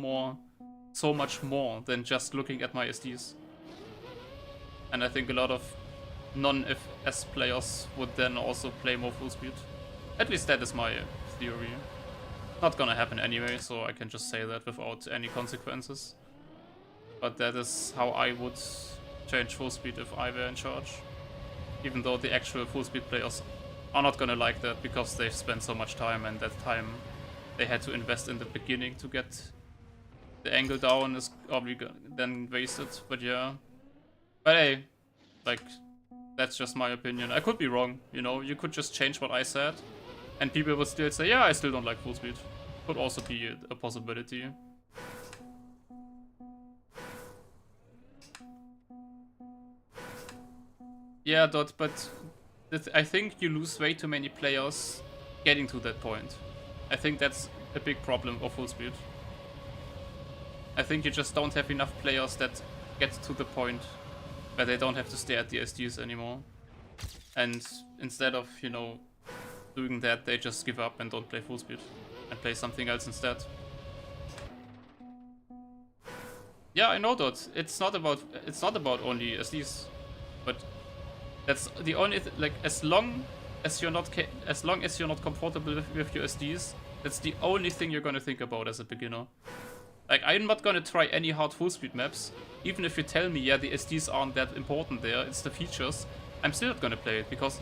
much more than just looking at my SDs. And I think a lot of non-FS players would then also play more full speed. At least that is my theory. Not gonna happen anyway, so I can just say that without any consequences. But that is how I would change full speed if I were in charge. Even though the actual full speed players are not gonna like that because they've spent so much time, and that time they had to invest in the beginning to get the angle down is probably then wasted. But yeah. But hey, like, That's just my opinion. I could be wrong, you know, you could just change what I said, and people would still say, yeah, I still don't like full speed. Could also be a possibility. Yeah, Dot, but I think you lose way too many players getting to that point. I think that's a big problem of full speed. I think you just don't have enough players that get to the point where they don't have to stare at the SDs anymore. And instead of, you know, doing that, they just give up and don't play full speed and play something else instead. Yeah, I know that. It's not about only SDs, but that's the only like as long as you're not comfortable with your SDs, that's the only thing you're gonna think about as a beginner. Like, I'm not gonna try any hard full speed maps, even if you tell me, yeah, the SDs aren't that important there, it's the features. I'm still not gonna play it because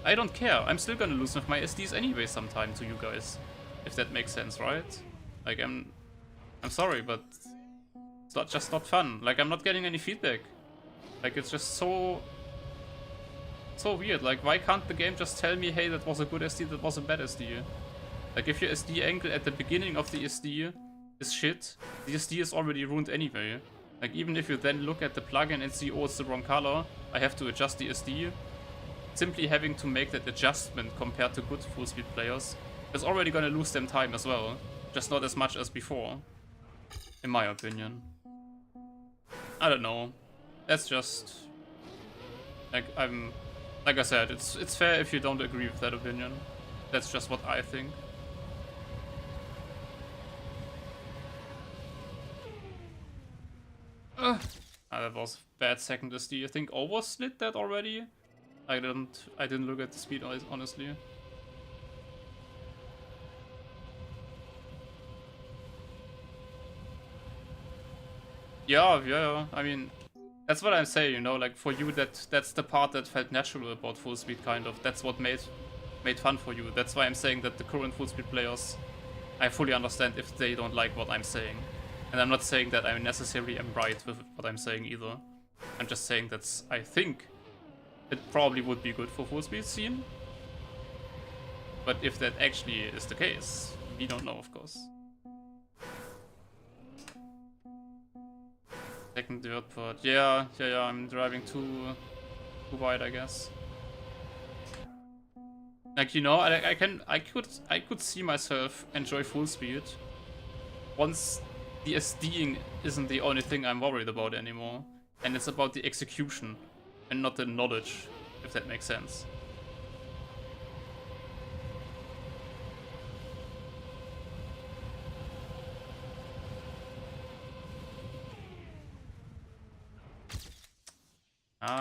I don't care. I'm still gonna lose with my SDs anyway sometime to you guys, if that makes sense, right? Like, I'm sorry, but it's just not fun. Like, I'm not getting any feedback. Like, it's just so weird. Like, why can't the game just tell me, hey, that was a good SD, that was a bad SD? Like, if your SD angle at the beginning of the SD is shit, the SD is already ruined anyway. Like, even if you then look at the plugin and see, oh, it's the wrong color, I have to adjust the SD. Simply having to make that adjustment compared to good full speed players is already gonna lose them time as well. Just not as much as before, in my opinion. I don't know. That's just... like, like I said, it's fair if you don't agree with that opinion. That's just what I think. That was bad second SD. I think overslit that already. I didn't look at the speed honestly. Yeah. I mean, that's what I'm saying, you know, like for you that's the part that felt natural about full speed kind of. That's what made fun for you. That's why I'm saying that the current full speed players, I fully understand if they don't like what I'm saying. And I'm not saying that I necessarily am right with what I'm saying either. I'm just saying that I think it probably would be good for full speed scene. But if that actually is the case, we don't know, of course. Second dirt part. Yeah, I'm driving too wide, I guess. Like, you know, I could see myself enjoy full speed once the SDing isn't the only thing I'm worried about anymore. And it's about the execution and not the knowledge, if that makes sense.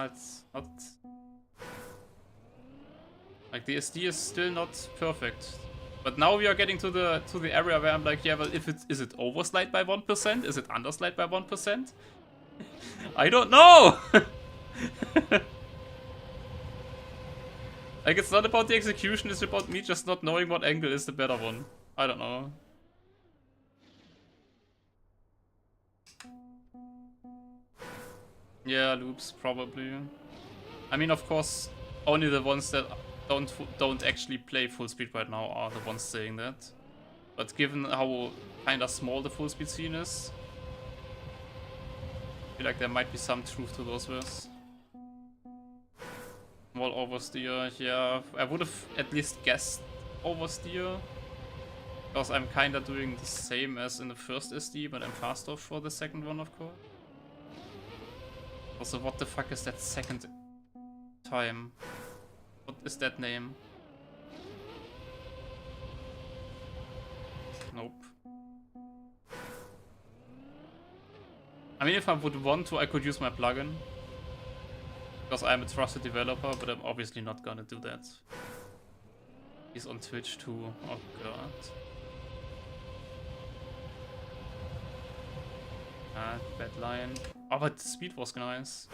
It's not... like, the SD is still not perfect. But now we are getting to the area where I'm like, yeah, well, is it overslide by 1%? Is it underslide by 1%? I don't know! Like, it's not about the execution, it's about me just not knowing what angle is the better one. I don't know. Yeah, loops, probably. I mean, of course, only the ones that don't actually play full speed right now are the ones saying that. But given how kinda small the full speed scene is, I feel like there might be some truth to those words. Small oversteer, yeah, I would have at least guessed oversteer. Because I'm kinda doing the same as in the first SD, but I'm faster for the second one, of course. Also, what the fuck is that second time? What is that name? Nope. I mean, if I would want to, I could use my plugin. Because I'm a trusted developer, but I'm obviously not gonna do that. He's on Twitch too. Oh god. Bad line. Oh, but the speed was nice.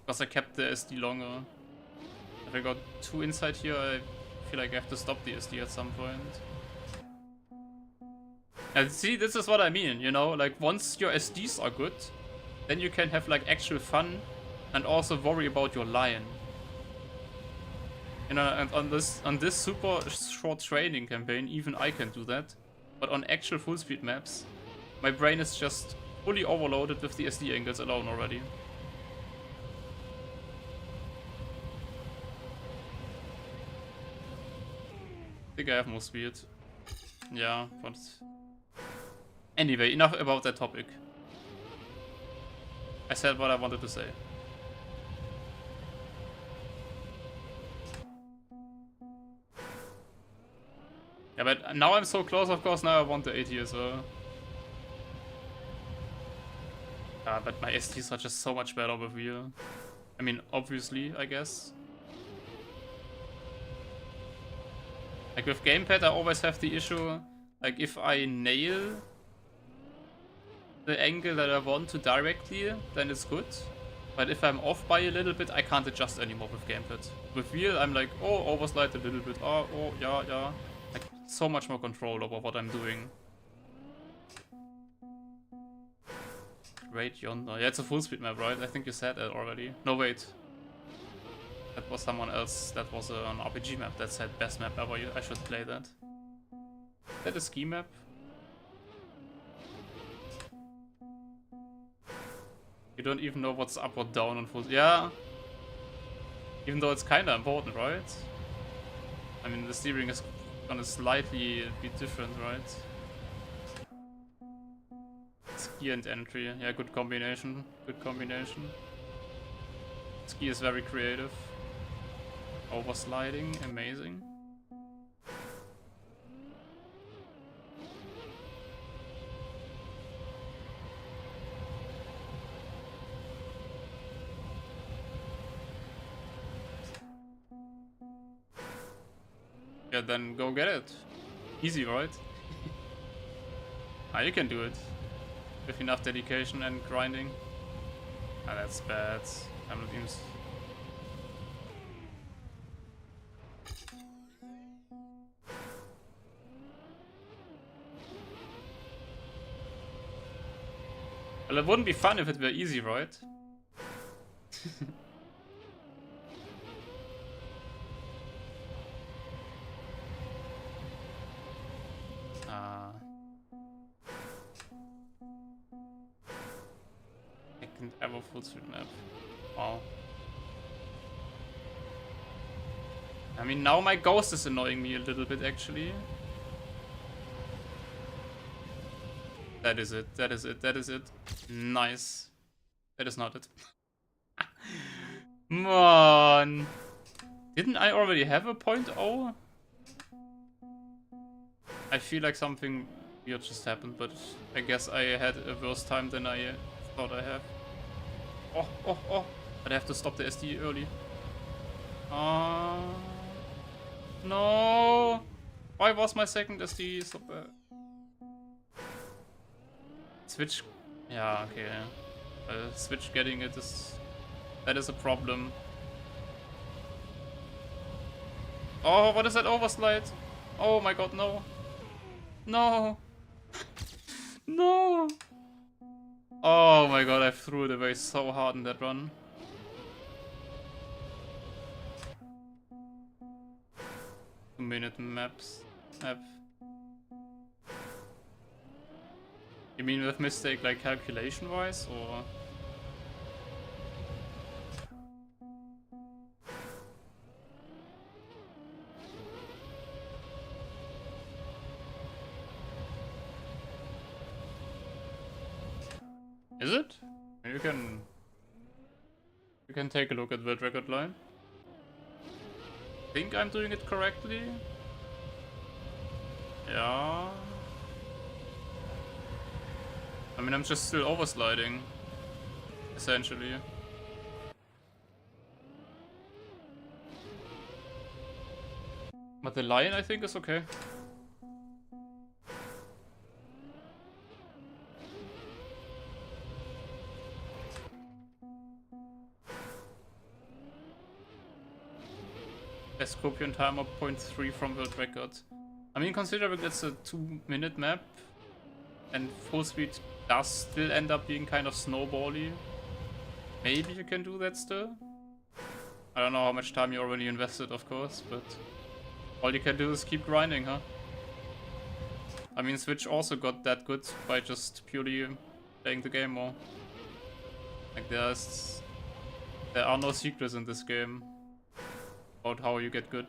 Because I kept the SD longer. If I got too inside here, I feel like I have to stop the SD at some point. And see, this is what I mean, you know? Like, once your SDs are good, then you can have, like, actual fun and also worry about your line. You know, and on this super short training campaign, even I can do that. But on actual full speed maps, my brain is just fully overloaded with the SD angles alone already. I think I have more speed. Yeah, but anyway, enough about that topic. I said what I wanted to say. Yeah, but now I'm so close, of course, now I want the 80 as well. Yeah, but my SDs are just so much better with wheel. I mean, obviously, I guess. Like with gamepad, I always have the issue, like if I nail the angle that I want to directly, then it's good. But if I'm off by a little bit, I can't adjust anymore with gamepad. With wheel, I'm like, oh, overslide a little bit, oh, yeah. Like, so much more control over what I'm doing. Great yonder. Yeah, it's a full speed map, right? I think you said that already. No, wait. That was someone else. That was an RPG map that said best map ever. I should play that. Is that a ski map? You don't even know what's up or down on full. Yeah. Even though it's kinda important, right? I mean, the steering is gonna slightly be different, right? Ski and entry. Yeah, good combination. Good combination. Ski is very creative. Oversliding, amazing. Yeah, then go get it. Easy, right? Ah, you can do it. With enough dedication and grinding. Ah, that's bad. I'm not even... Well, it wouldn't be fun if it were easy, right? Second ever full speed map. Wow. I mean, now my ghost is annoying me a little bit, actually. That is it. That is it. That is it. Nice. That is not it. Come on. Didn't I already have a 0.0? I feel like something weird just happened, but I guess I had a worse time than I thought I have. Oh. But I have to stop the SD early. No. Why was my second SD so bad? Switch. Yeah, okay. Switch getting it is... That is a problem. Oh, what is that overslide? Oh my god, no. No. No. Oh my god, I threw it away so hard in that run. Minute maps. Map. You mean with mistake like calculation wise or? Is it? You can take a look at the record line. Think I'm doing it correctly? Yeah. I mean, I'm just still oversliding, essentially. But the line, I think, is okay. Scorpion timer 0.3 from world record. I mean, considering it's a 2-minute map and full speed does still end up being kind of snowbally, maybe you can do that still. I don't know how much time you already invested, of course, but all you can do is keep grinding, huh? I mean, Switch also got that good by just purely playing the game more. Like, there are no secrets in this game about how you get good,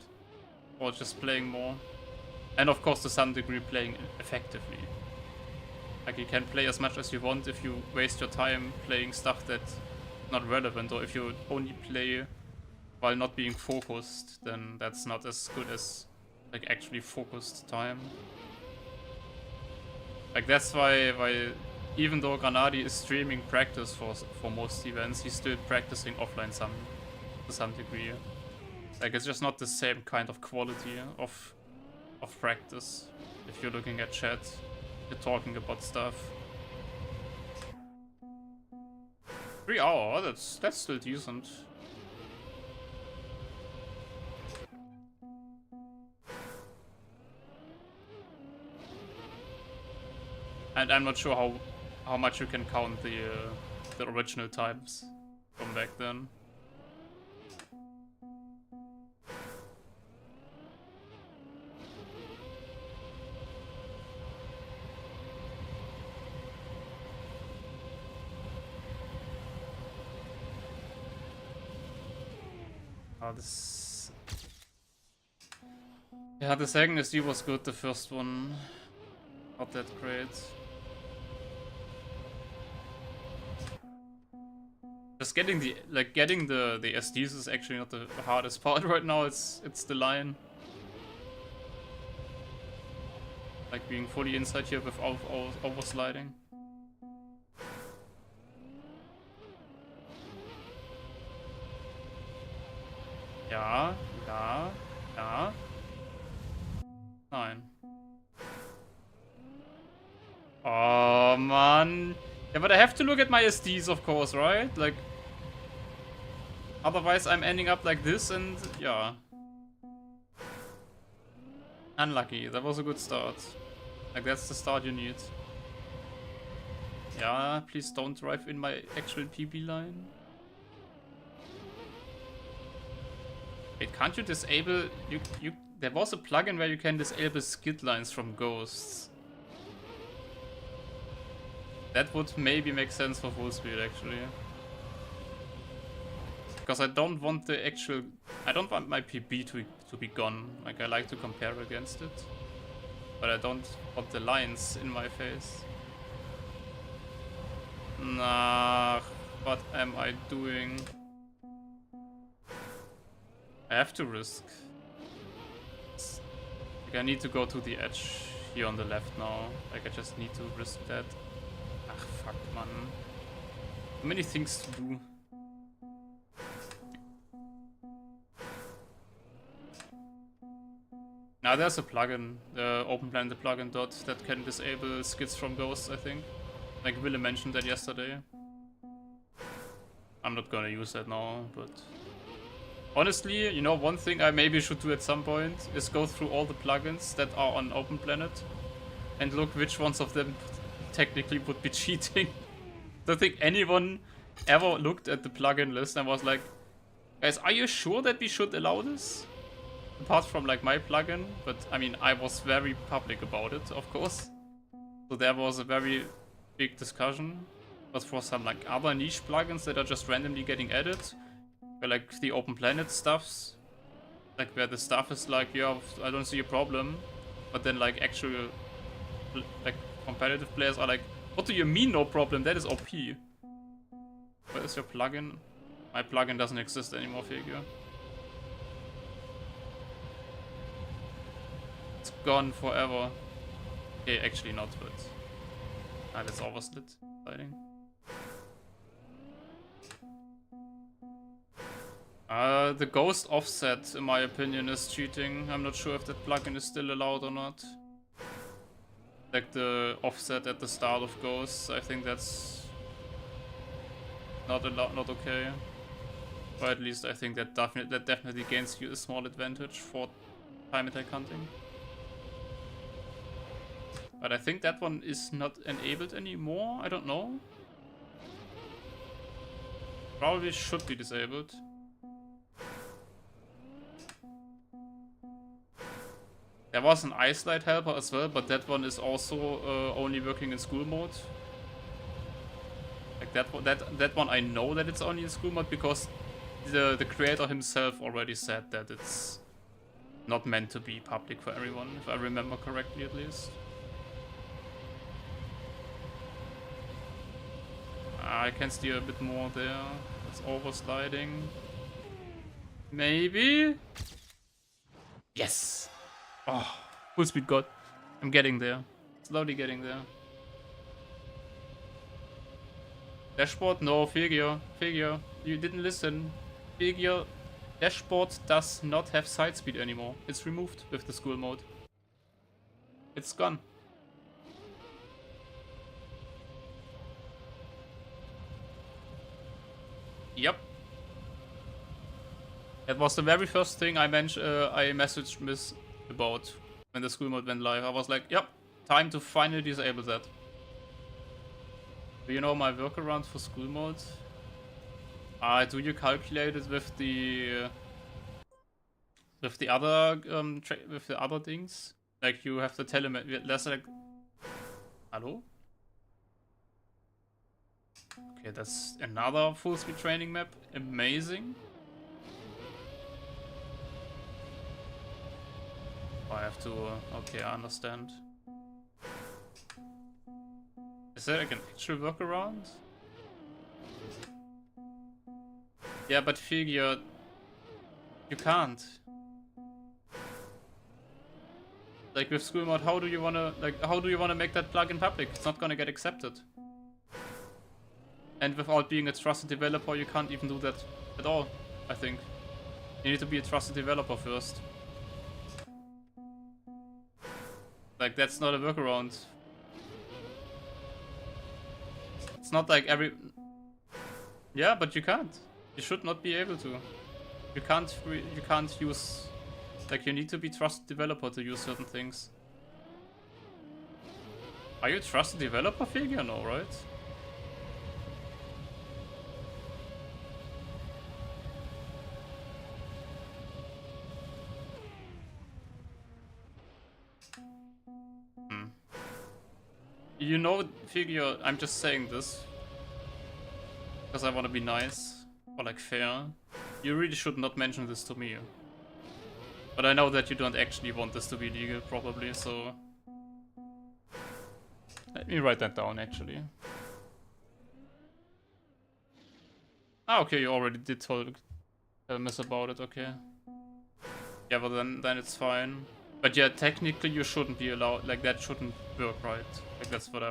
or just playing more. And of course, to some degree, playing effectively. Like, you can play as much as you want if you waste your time playing stuff that's not relevant, or if you only play while not being focused, then that's not as good as like actually focused time. Like, that's why even though Granadi is streaming practice for most events, he's still practicing offline to some degree. Like, it's just not the same kind of quality of practice. If you're looking at chat, you're talking about stuff. 3 hours, that's still decent. And I'm not sure how much you can count the original times from back then. Oh, this... Yeah, the second SD was good, the first one not that great. Just getting the SDs is actually not the hardest part right now. It's the line. Like being fully inside here without oversliding. Ja. 9. Oh man. Yeah, but I have to look at my SDs, of course, right? Like, otherwise I'm ending up like this, and yeah. Unlucky. That was a good start. Like, that's the start you need. Yeah, please don't drive in my actual PB line. Wait, can't you disable... There was a plugin where you can disable skid lines from ghosts. That would maybe make sense for full speed, actually. Because I don't want the actual... I don't want my PB to be gone. Like, I like to compare against it. But I don't want the lines in my face. Nah, what am I doing? I have to risk. Like, I need to go to the edge here on the left now. Like, I just need to risk that. Ach, fuck, man. So many things to do. Now there's a plugin, the OpenPlanet plugin that can disable skids from ghosts, I think. Like, Wille mentioned that yesterday. I'm not gonna use that now, but... Honestly, you know, one thing I maybe should do at some point is go through all the plugins that are on OpenPlanet and look which ones of them technically would be cheating. Don't think anyone ever looked at the plugin list and was like, guys, are you sure that we should allow this? Apart from like my plugin, but I mean, I was very public about it, of course. So there was a very big discussion. But for some like other niche plugins that are just randomly getting added, where like the OpenPlanet stuffs, like where the stuff is like, yeah, I don't see a problem, but then like actual like competitive players are like, what do you mean no problem? That is OP. Where is your plugin? My plugin doesn't exist anymore, figure. It's gone forever. Okay, actually not, but that's overslit lighting. The ghost offset, in my opinion, is cheating. I'm not sure if that plugin is still allowed or not. Like the offset at the start of ghosts, I think that's not allowed, not okay. Or at least I think that definitely gains you a small advantage for time attack hunting. But I think that one is not enabled anymore. I don't know. Probably should be disabled. There was an ice light helper as well, but that one is also only working in school mode. Like that one I know that it's only in school mode because the creator himself already said that it's not meant to be public for everyone, if I remember correctly at least. I can steer a bit more there. It's oversliding. Maybe? Yes! Oh, full speed god. I'm getting there. Slowly getting there. Dashboard? No, figure. Figure. You didn't listen. Figure. Dashboard does not have side speed anymore. It's removed with the school mode. It's gone. Yep. That was the very first thing I messaged Miss about when the school mode went live. I was like, yep, time to finally disable that. Do you know my workaround for school mode? Do you calculate it with the other things? Like you have the telemetry. That's like, hello? Okay, that's another full speed training map. Amazing. I have to. Okay, I understand. Is there like an actual workaround? Yeah, but figure you can't. Like with school mode, how do you wanna make that plugin public? It's not gonna get accepted. And without being a trusted developer, you can't even do that at all, I think. You need to be a trusted developer first. Like, that's not a workaround. It's not like every... Yeah, but you can't. You should not be able to. You can't use... Like, you need to be trusted developer to use certain things. Are you a trusted developer figure? No, right? You know, figure, I'm just saying this because I want to be nice or like fair. You really should not mention this to me. But I know that you don't actually want this to be legal, probably, so... Let me write that down, actually. Ah, okay, you already did tell Miss about it, okay. Yeah, but then it's fine. But yeah, technically you shouldn't be allowed, like that shouldn't work, right? Like that's what.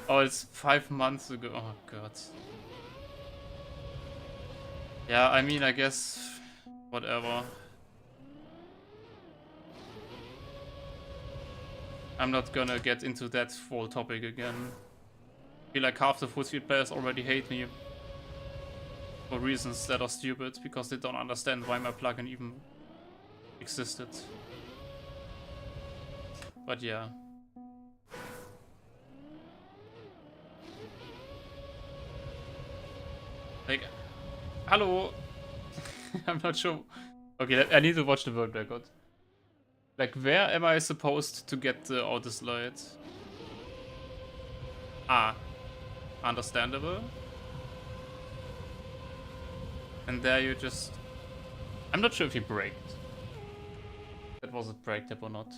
Oh, it's 5 months ago. Oh god. Yeah, I mean, I guess, whatever. I'm not gonna get into that whole topic again. I feel like half the full speed players already hate me for reasons that are stupid, because they don't understand why my plugin even existed. But yeah. Like, hello. I'm not sure. Okay, I need to watch the world record. Like, where am I supposed to get the auto slide? Ah, understandable. And there you just... I'm not sure if he braked. That was a brake tap or not.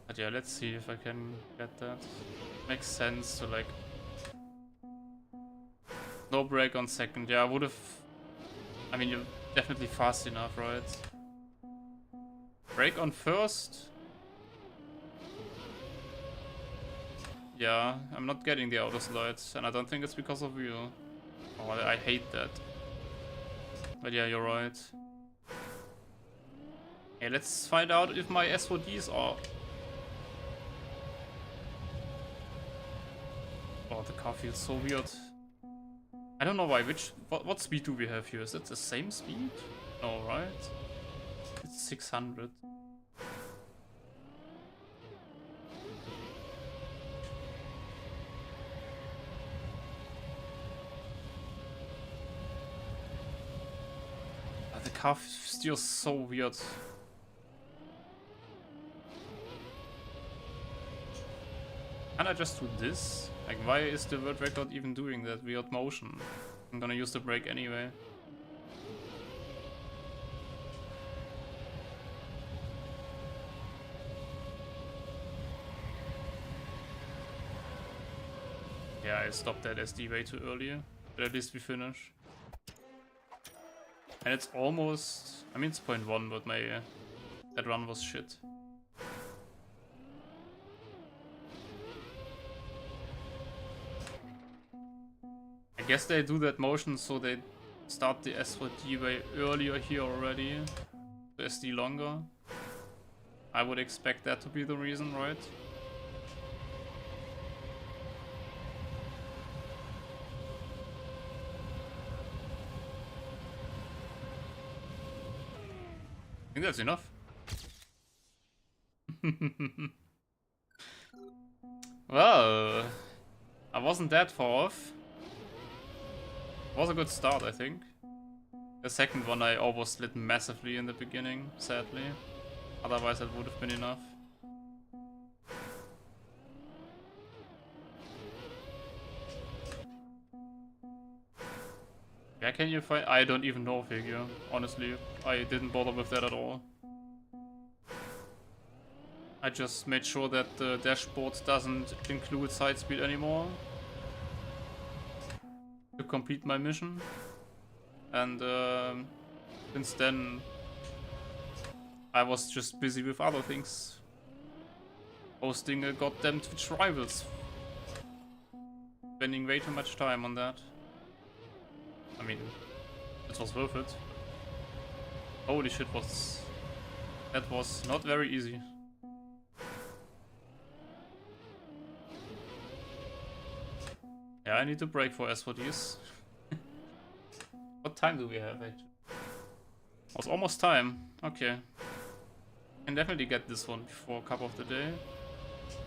But yeah, let's see if I can get that. Makes sense to like... No brake on second. Yeah, I would have... I mean, you're definitely fast enough, right? Brake on first? Yeah, I'm not getting the auto slides, and I don't think it's because of you. Oh, I hate that. But yeah, you're right. Okay, let's find out if my SODs are... Oh, the car feels so weird. I don't know why. What speed do we have here? Is it the same speed? No, right? It's 600. car steers so weird. Can I just do this? Like, why is the world record even doing that weird motion? I'm gonna use the brake anyway. Yeah, I stopped that SD way too early, but at least we finish. And it's almost... I mean, it's 0.1, but my... that run was shit. I guess they do that motion so they start the S4D way earlier here already. The SD longer. I would expect that to be the reason, right? I think that's enough. Well, I wasn't that far off. It was a good start, I think. The second one I overslid massively in the beginning, sadly. Otherwise that would have been enough. Where can you find... I don't even know, figure. Honestly, I didn't bother with that at all. I just made sure that the dashboard doesn't include side speed anymore to complete my mission. And since then I was just busy with other things. Hosting a goddamn Twitch Rivals. Spending way too much time on that. I mean, it was worth it. Holy shit, that was not very easy. Yeah, I need to break for S4Ds. What time do we have actually? It's almost time. Okay. Can definitely get this one before cup of the day.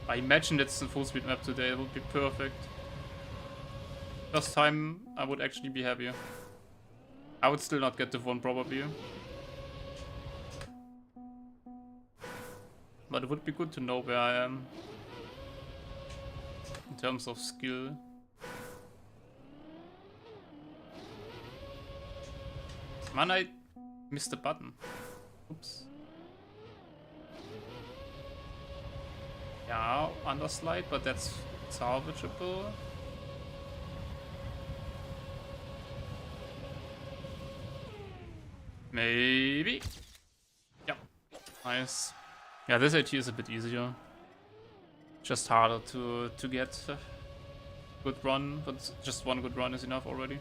I imagine it's a full speed map today, it would be perfect. First time I would actually be happier. I would still not get the one probably. But it would be good to know where I am. In terms of skill. Man, I missed the button. Oops. Yeah, underslide, but that's salvageable. Maybe. Yeah. Nice. Yeah, this AT is a bit easier. Just harder to get a good run, but just one good run is enough already.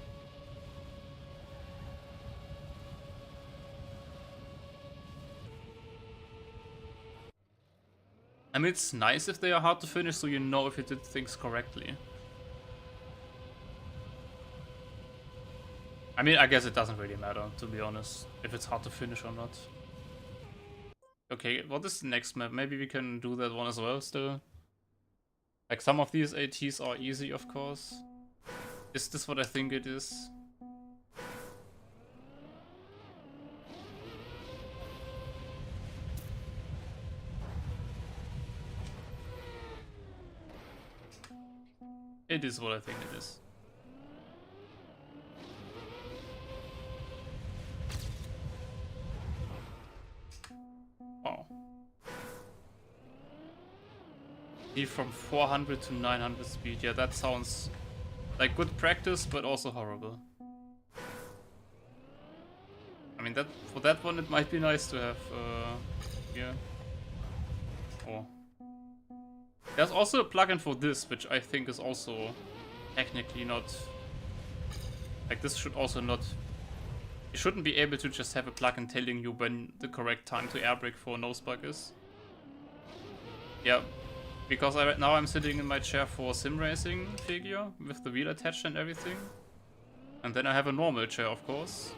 I mean, it's nice if they are hard to finish, so you know if you did things correctly. I mean, I guess it doesn't really matter, to be honest, if it's hard to finish or not. Okay, what is the next map? Maybe we can do that one as well still. Like, some of these ATs are easy, of course. Is this what I think it is? It is what I think it is. Wow. From 400 to 900 speed. Yeah, that sounds like good practice, but also horrible. I mean, that for that one, it might be nice to have here. Oh. There's also a plugin for this, which I think is also technically not... Like, this should also not... You shouldn't be able to just have a plugin telling you when the correct time to air brake for a nose bug is. Yeah, because right now I'm sitting in my chair for sim racing figure with the wheel attached and everything. And then I have a normal chair, of course.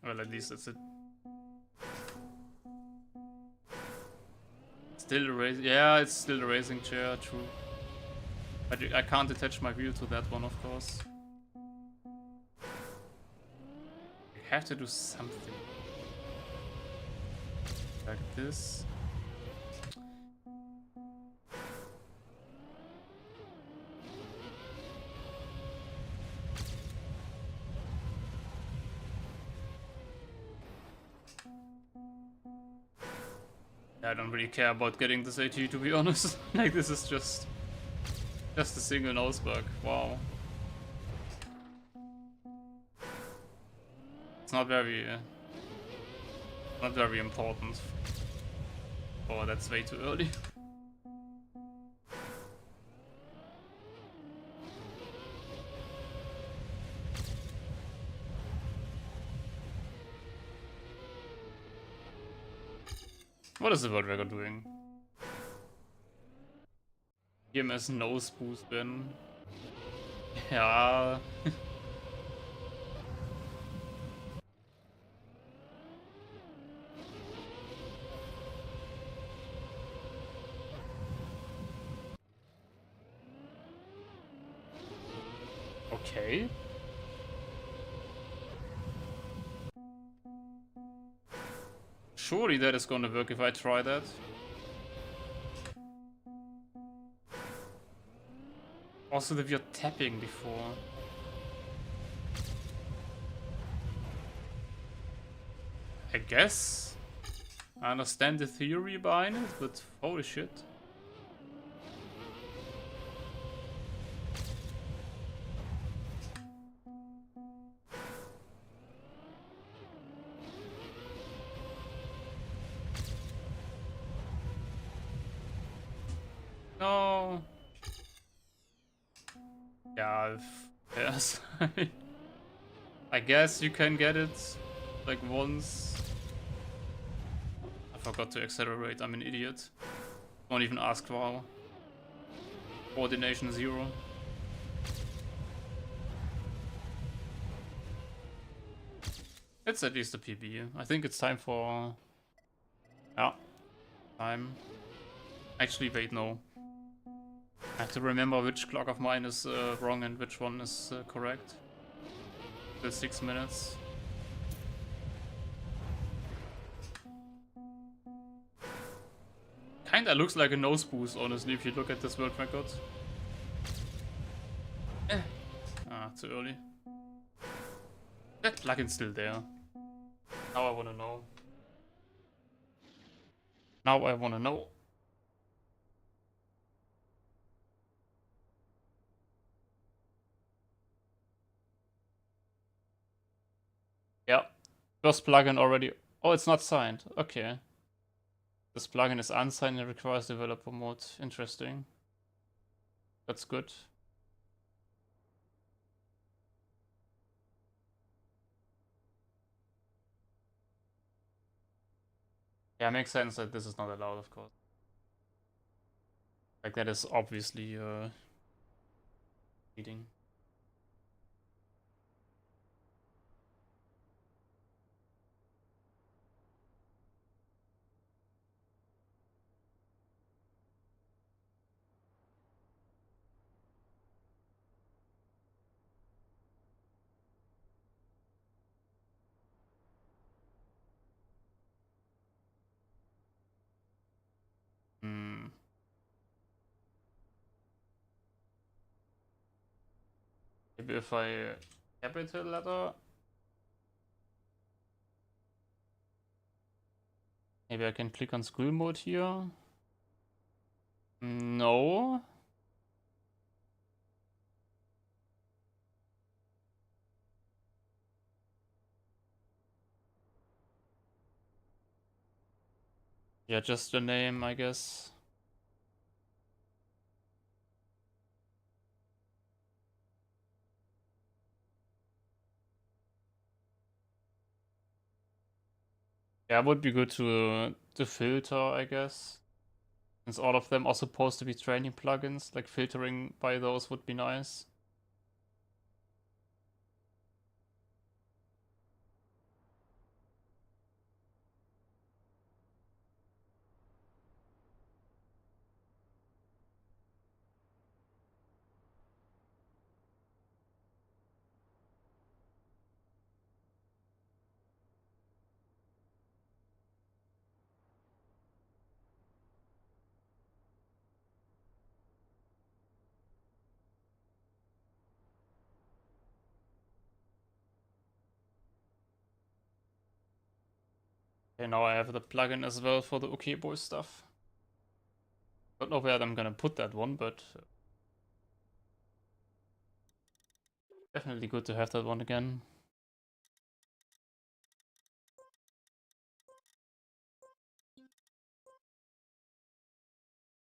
Well, at least it's Still a racing. Yeah, it's still a racing chair. True. But I can't attach my wheel to that one, of course. I have to do something like this. I don't really care about getting this AT, to be honest. Like, this is just a single nose bug. Wow. It's not very important. Oh, that's way too early. What is the world record doing? TMS nose boost bin. Ja. Okay. Surely that is gonna work if I try that. Also, that we are tapping before. I guess. I understand the theory behind it, but holy shit. No. Yeah, yes. I guess you can get it like once. I forgot to accelerate, I'm an idiot. Don't even ask wow. Coordination 0. It's at least a PB. I think it's time for... Yeah, time. Actually, wait, no. I have to remember which clock of mine is wrong and which one is correct. Still 6 minutes. Kinda looks like a nose boost, honestly, if you look at this world record. Ah, too early. That plugin's still there. Now I wanna know. Now I wanna know. Yeah. First plugin already. Oh, it's not signed. Okay. This plugin is unsigned and requires developer mode. Interesting. That's good. Yeah, makes sense that this is not allowed, of course. Like, that is obviously cheating. Hmm. Maybe if I capital letter. Maybe I can click on school mode here. No. Yeah, just the name, I guess. Yeah, it would be good to filter, I guess. Since all of them are supposed to be training plugins, like filtering by those would be nice. Okay, now I have the plugin as well for the OK Boy stuff. Don't know where I'm gonna put that one, but definitely good to have that one again.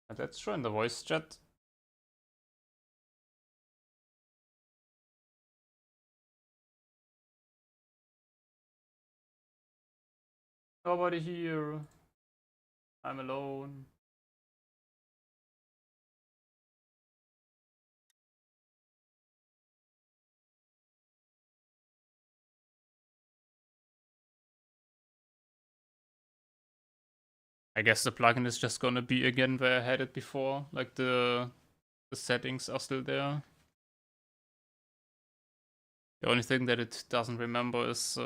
And let's join the voice chat. Nobody here. I'm alone. I guess the plugin is just gonna be again where I had it before. Like the settings are still there. The only thing that it doesn't remember is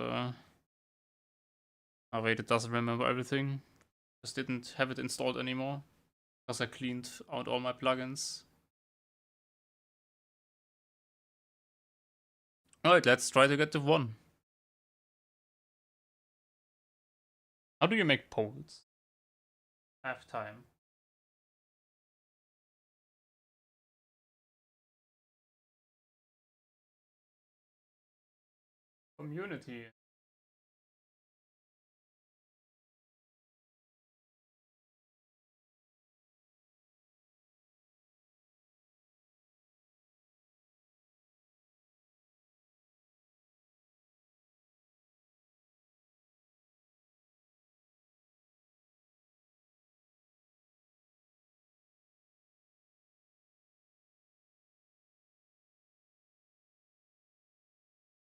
oh wait, it doesn't remember everything. Just didn't have it installed anymore. Because I cleaned out all my plugins. Alright, let's try to get to 1. How do you make polls? Have time. Community.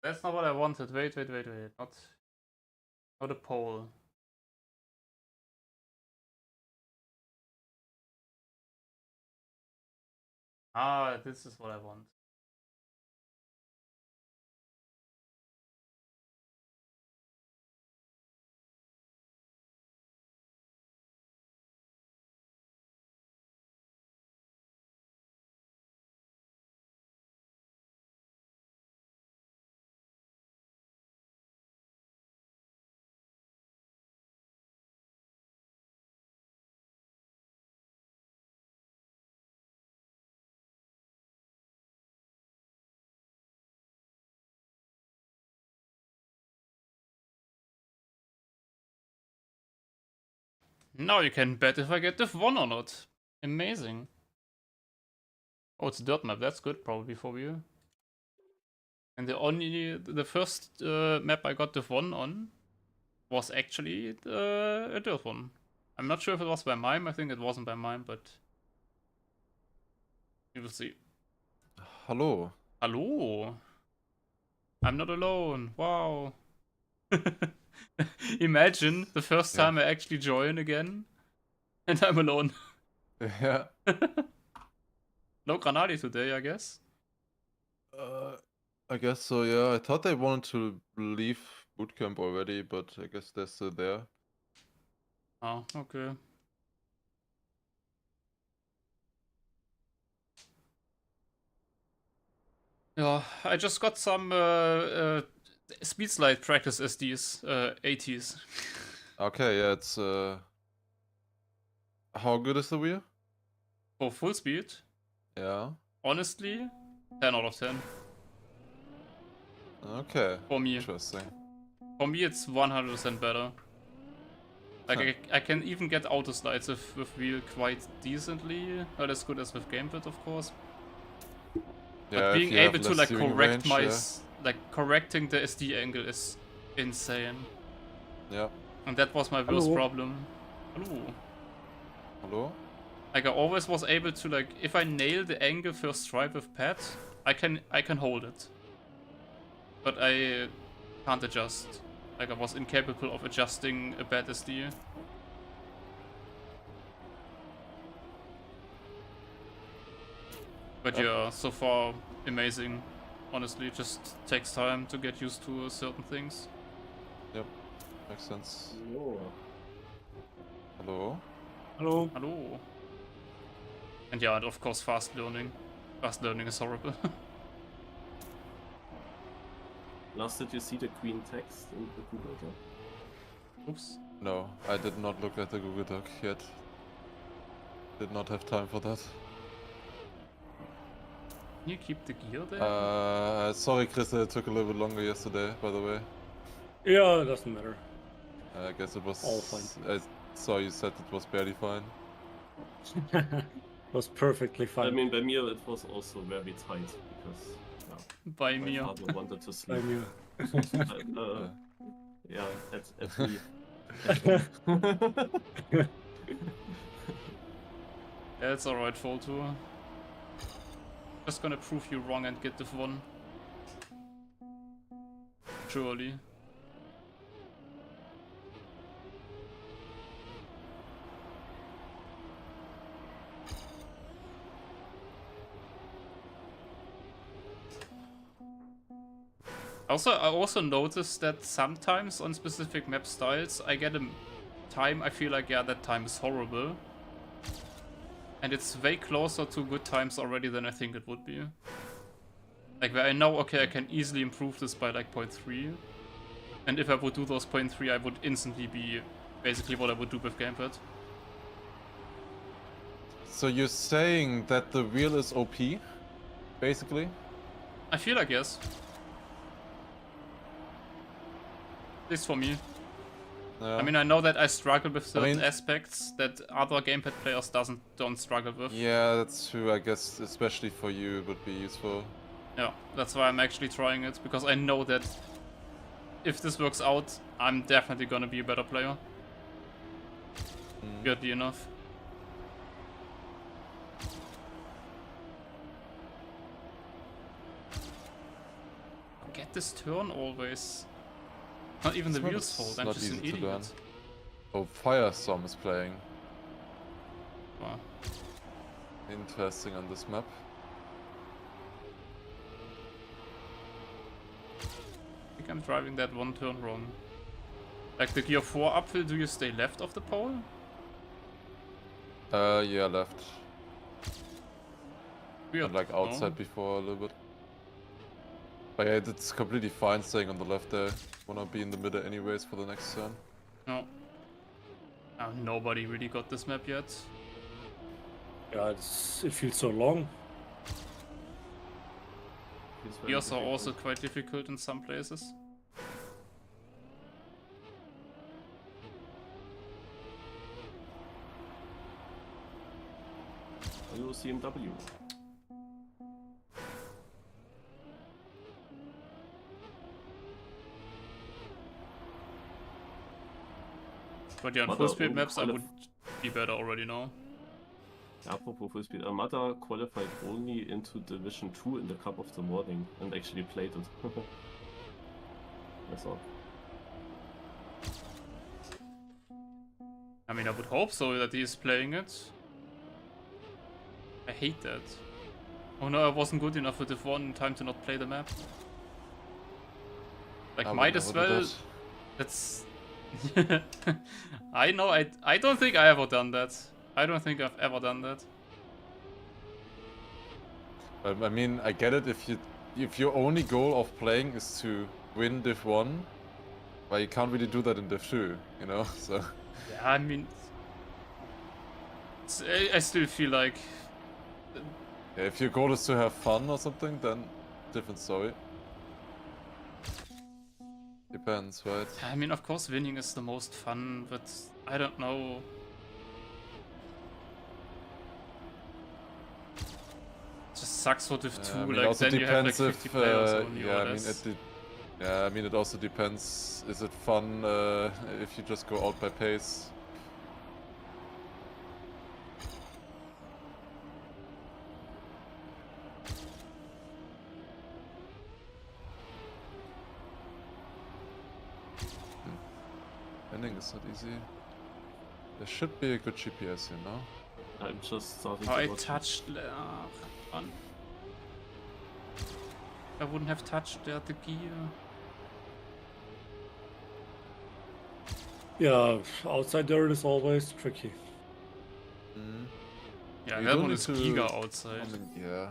That's not what I wanted. Wait. Not a poll. Ah, this is what I want. Now you can bet if I get Div 1 or not. Amazing. Oh, it's a dirt map. That's good, probably for you. And the first map I got Div 1 on was actually a dirt one. I'm not sure if it was by mime. I think it wasn't by mime, but we will see. Hello. Hello. I'm not alone. Wow. Imagine the first time I actually join again and I'm alone. Yeah. No Granadi today, I guess. I guess so, yeah. I thought they wanted to leave bootcamp already, but I guess they're still there. Oh, okay. Yeah, I just got some speed slide practice SDs, 80s. Okay, yeah, it's how good is the wheel? For full speed, Yeah. honestly, 10 out of 10. Okay. For me. Interesting. For me, it's 100% better. Like, I can even get auto slides with wheel quite decently. Not as good as with gamepad, of course. Yeah, But if being you have able to less like steering correct range, my yeah. like correcting the SD angle is insane. Yeah. And that was my worst problem. Hello. Hello? Like I always was able to like if I nail the angle first try with pad, I can hold it. But I can't adjust. Like I was incapable of adjusting a bad SD. But yeah, so far amazing. Honestly, it just takes time to get used to certain things. Yep. Makes sense. Hello. Hello? Hello. Hello. And yeah, and of course fast learning. Fast learning is horrible. Last, did you see the green text in the Google Doc? Oops. No, I did not look at the Google Doc yet. Did not have time for that. Can you keep the gear there? Sorry, Chris, that it took a little bit longer yesterday, by the way. Yeah, it doesn't matter. I guess it was... All fine. I saw you said it was barely fine. It was perfectly fine. I mean, by me it was also very tight because By my me. father wanted to I sleep. knew. Yeah, at me. Yeah, it's alright, Fall Tour. Just gonna prove you wrong and get the one. Surely. I also noticed that sometimes on specific map styles I get a time I feel like, yeah, that time is horrible. And it's way closer to good times already than I think it would be. Like where I know, okay, I can easily improve this by like 0.3. And if I would do those 0.3, I would instantly be basically what I would do with gamepad. So you're saying that the wheel is OP, basically? I feel like yes. At least for me. Yeah. I mean, I know that I struggle with certain mean- aspects that other gamepad players don't struggle with. Yeah, that's true. I guess especially for you it would be useful. Yeah, that's why I'm actually trying it, because I know that if this works out, I'm definitely gonna be a better player. Weirdly enough. Get this turn always. Not even the It's not- wheels' it's fault, I'm not just an easy to learn. idiot. Oh, Firestorm is playing. Wow. Interesting on this map. I think I'm driving that one turn wrong. Like the gear 4 uphill, do you stay left of the pole? Yeah, left. Weird. And like no? outside before a little bit. But yeah, it's completely fine staying on the left there. Wanna be in the middle anyways for the next turn. No. Oh, nobody really got this map yet. Yeah, it feels so long. It's very Gears are difficult. also quite difficult in some places. Hello, CMW. But yeah, on Mother full speed own maps I qualif- would be better already now. Apropos full speed, Armada qualified only into Division 2 in the Cup of the Morning and actually played it. That's all. I mean, I would hope so that he's playing it. I hate that. Oh no, I wasn't good enough with Div 1 in time to not play the map. Like, I would might as never do well. that. That's... I know, I don't think I ever done that. I don't think I've ever done that. I mean, I get it if your only goal of playing is to win Div 1, but you can't really do that in Div 2, you know? So Yeah, I mean... I still feel like... yeah, if your goal is to have fun or something, then different story. Depends, right? I mean, of course winning is the most fun, but I don't know. It just sucks for Div 2, I mean, like also then you have like depends 50 if, players only yeah, or I mean, less. yeah, I mean, it also depends. Is it fun if you just go out by pace? Landing is not easy. There should be a good GPS here, no? I'm just starting Oh, to I watch it. touched... fun. I wouldn't have touched the gear. Yeah, outside dirt is always tricky. Mm. Yeah, You that don't one need is to- giga outside. I mean, yeah.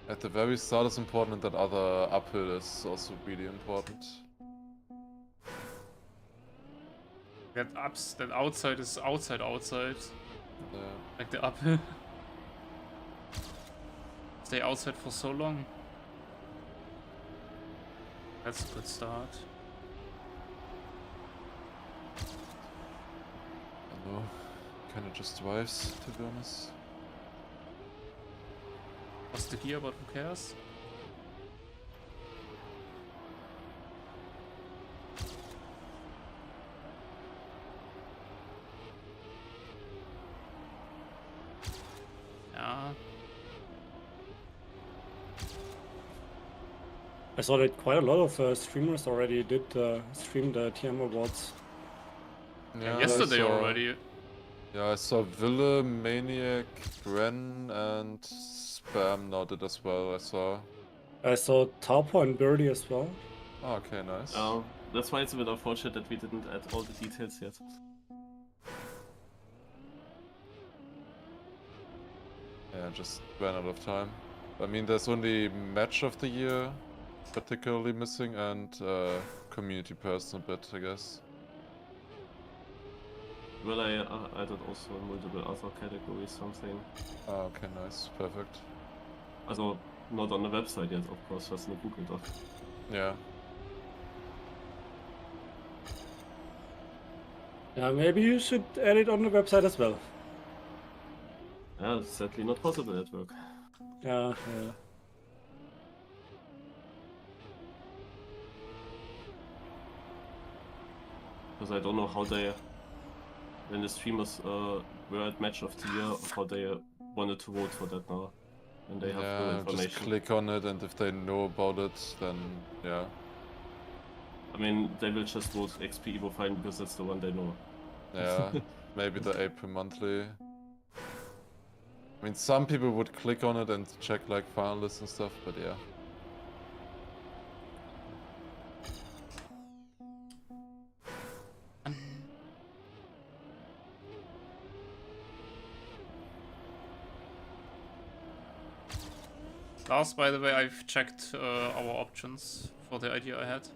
At the very start is important, and that other uphill is also really important. That outside is outside. Yeah. Like the uphill. Stay outside for so long. That's a good start. I don't know. Kinda just drives, to be honest. Lost the gear, but who cares? Yeah. I saw that quite a lot of streamers already did stream the TM Awards. Yeah, Yesterday I saw, already. Yeah, I saw Ville, Maniac, Gren, and Spam now did as well, I saw. I saw Taupo and Birdie as well. Oh, okay, nice. That's why it's a bit unfortunate that we didn't add all the details yet. Yeah, just ran out of time. I mean, there's only match of the year particularly missing and community person a bit, I guess. Well, I added also multiple other categories, something. Ah, okay, nice, perfect. Also, not on the website yet, of course, just in the Google Doc. Yeah. Yeah, maybe you should add it on the website as well. Yeah, it's sadly not possible at work. Yeah, yeah. Because I don't know how they, when the streamers were at match of the year, how they wanted to vote for that now. And they have no Yeah, information. just click on it, and if they know about it, then yeah. I mean, they will just vote XP Evo Fine because that's the one they know. Yeah, maybe the April monthly. I mean, some people would click on it and check like finalists and stuff, but yeah. Last, by the way, I've checked our options for the idea I had.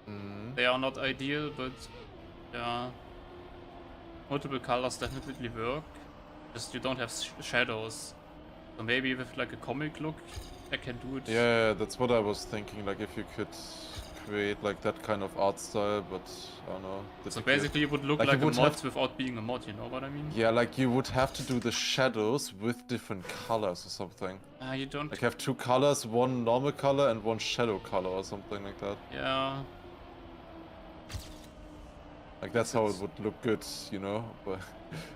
Mm. They are not ideal, but yeah, multiple colors definitely work. Just you don't have shadows. So maybe with like a comic look, I can do it. Yeah, that's what I was thinking. Like if you could create like that kind of art style, but I don't know. So difficult. basically, it would look Like, like you a would mod have- without being a mod. You know what I mean? Yeah, like you would have to do the shadows with different colors or something. You don't. Like have two colors, one normal color and one shadow color or something like that. Yeah. Like that's how it would look good, you know. But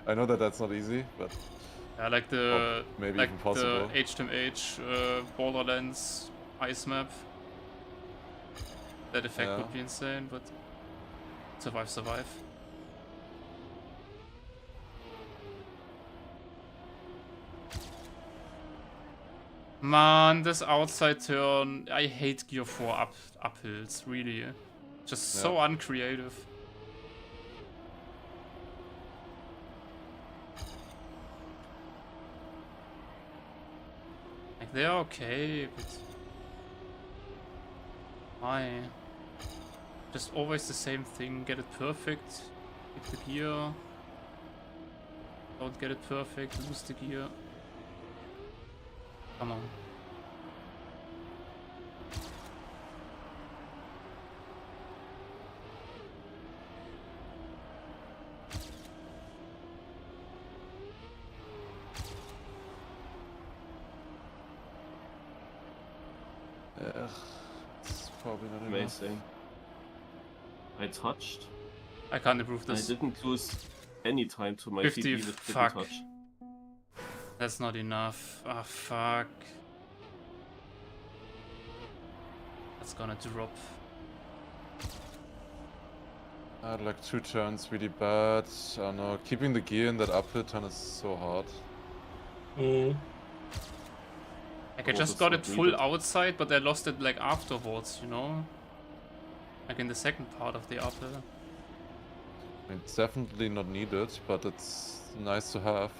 I know that that's not easy, but Yeah, like the maybe like even possible. the HTMH Borderlands ice map. That effect Yeah. would be insane, but survive. Man, this outside turn, I hate Gear 4 uphills, really. Just so uncreative. Like, they're okay, but why? Just always the same thing, get it perfect, get the gear. Don't get it perfect, lose the gear. Come on. Yeah, it's probably not enough. Amazing. I touched. I can't improve I this. didn't lose any time to my 50, TP with fuck. didn't touch. That's not enough. Ah, fuck. That's gonna drop. I had like 2 turns really bad. I don't know, keeping the gear in that uphill turn is so hard. Mm. Like, I Oh, just that's got not it full needed. outside, but I lost it like afterwards, you know? Like in the second part of the uphill. I mean, it's definitely not needed, but it's nice to have.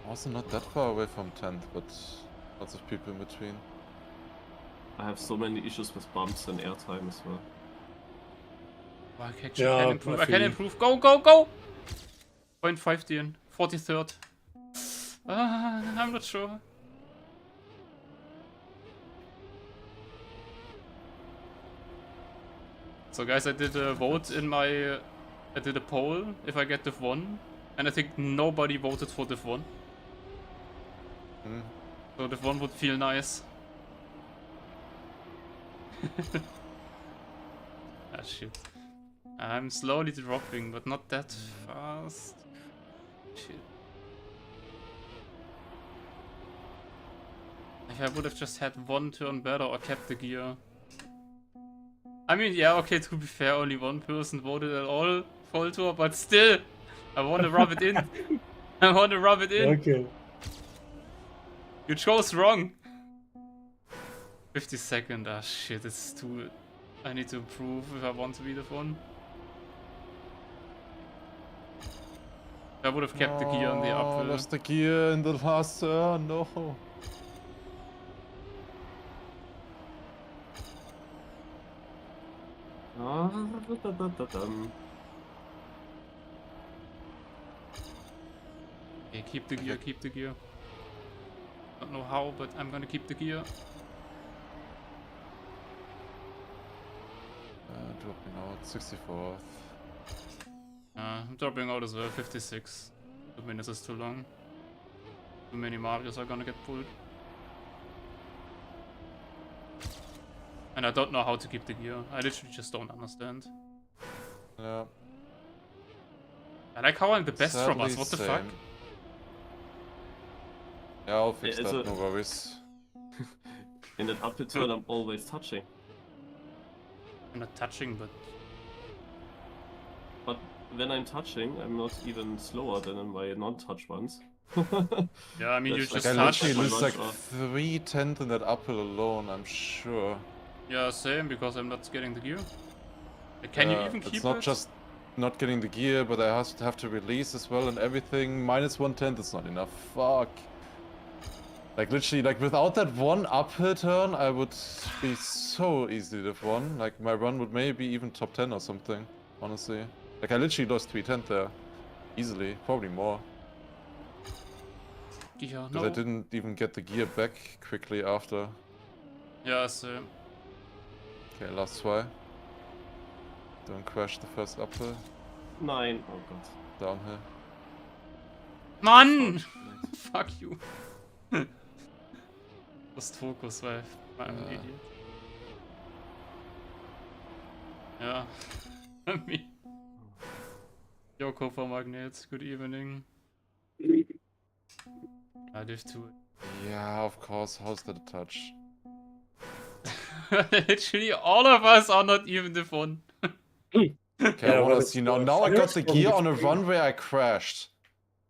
Also not that far away from 10th, but lots of people in between. I have so many issues with bumps and airtime as well. Oh, I actually Yeah, can improve. I I can feel- improve. Go, go, go! 0.5 DN. 43rd. I'm not sure. So guys, I did a vote in my... I did a poll if I get Div 1. And I think nobody voted for Div 1. Hmm. So Div 1 would feel nice. Ah shit. I'm slowly dropping, but not that fast. Shit. If I would have just had one turn better or kept the gear. I mean, yeah, okay, to be fair, only one person voted at all full tour, but still, I want to rub it in. I want to rub it in. Okay. You chose wrong. 52nd, ah shit, it's too... I need to improve if I want to be the one. I would have kept the gear on the Oh, uphill. lost the gear in the last turn, no. Okay, keep the gear, keep the gear. Don't know how, but I'm gonna keep the gear. Dropping out, 64th. I'm dropping out as well, 56. 2 minutes is too long. Too many Marios are gonna get pulled. And I don't know how to keep the gear. I literally just don't understand. Yeah. I like how I'm the best from us, Sadly what the fuck? same. Yeah, I'll fix Yeah, it's that, a- no worries. In that uphill turn, I'm always touching. I'm not touching, but... But when I'm touching, I'm not even slower than in my non-touch ones. Yeah, I mean, you That's just Like I touch. literally my lose like launch off. 3/10 in that uphill alone, I'm sure. Yeah, same, because I'm not getting the gear. Can you even keep It's not it? just not getting the gear, but I have to release as well and everything. Minus 1/10 is not enough. Fuck. Like literally, like without that one uphill turn, I would be so easily Div 1. Like my run would maybe even top 10 or something, honestly. Like I literally lost 3/10 there. Easily, probably more. Gear, Because no. I didn't even get the gear back quickly after. Yeah, same. Okay, last try. Don't crash the first uphill. 9. Oh god. Downhill. Mann! Fuck. Fuck you. Lost focus, weil I'm an idiot. Ja. Me. Yo, Kofa Magnet, good evening. I live to Yeah, of course. How's that a touch? it. Literally, all of us are not even the fun. Okay, Yeah, I but wanna it's see now. the Now I got the first gear from on a the run where I crashed.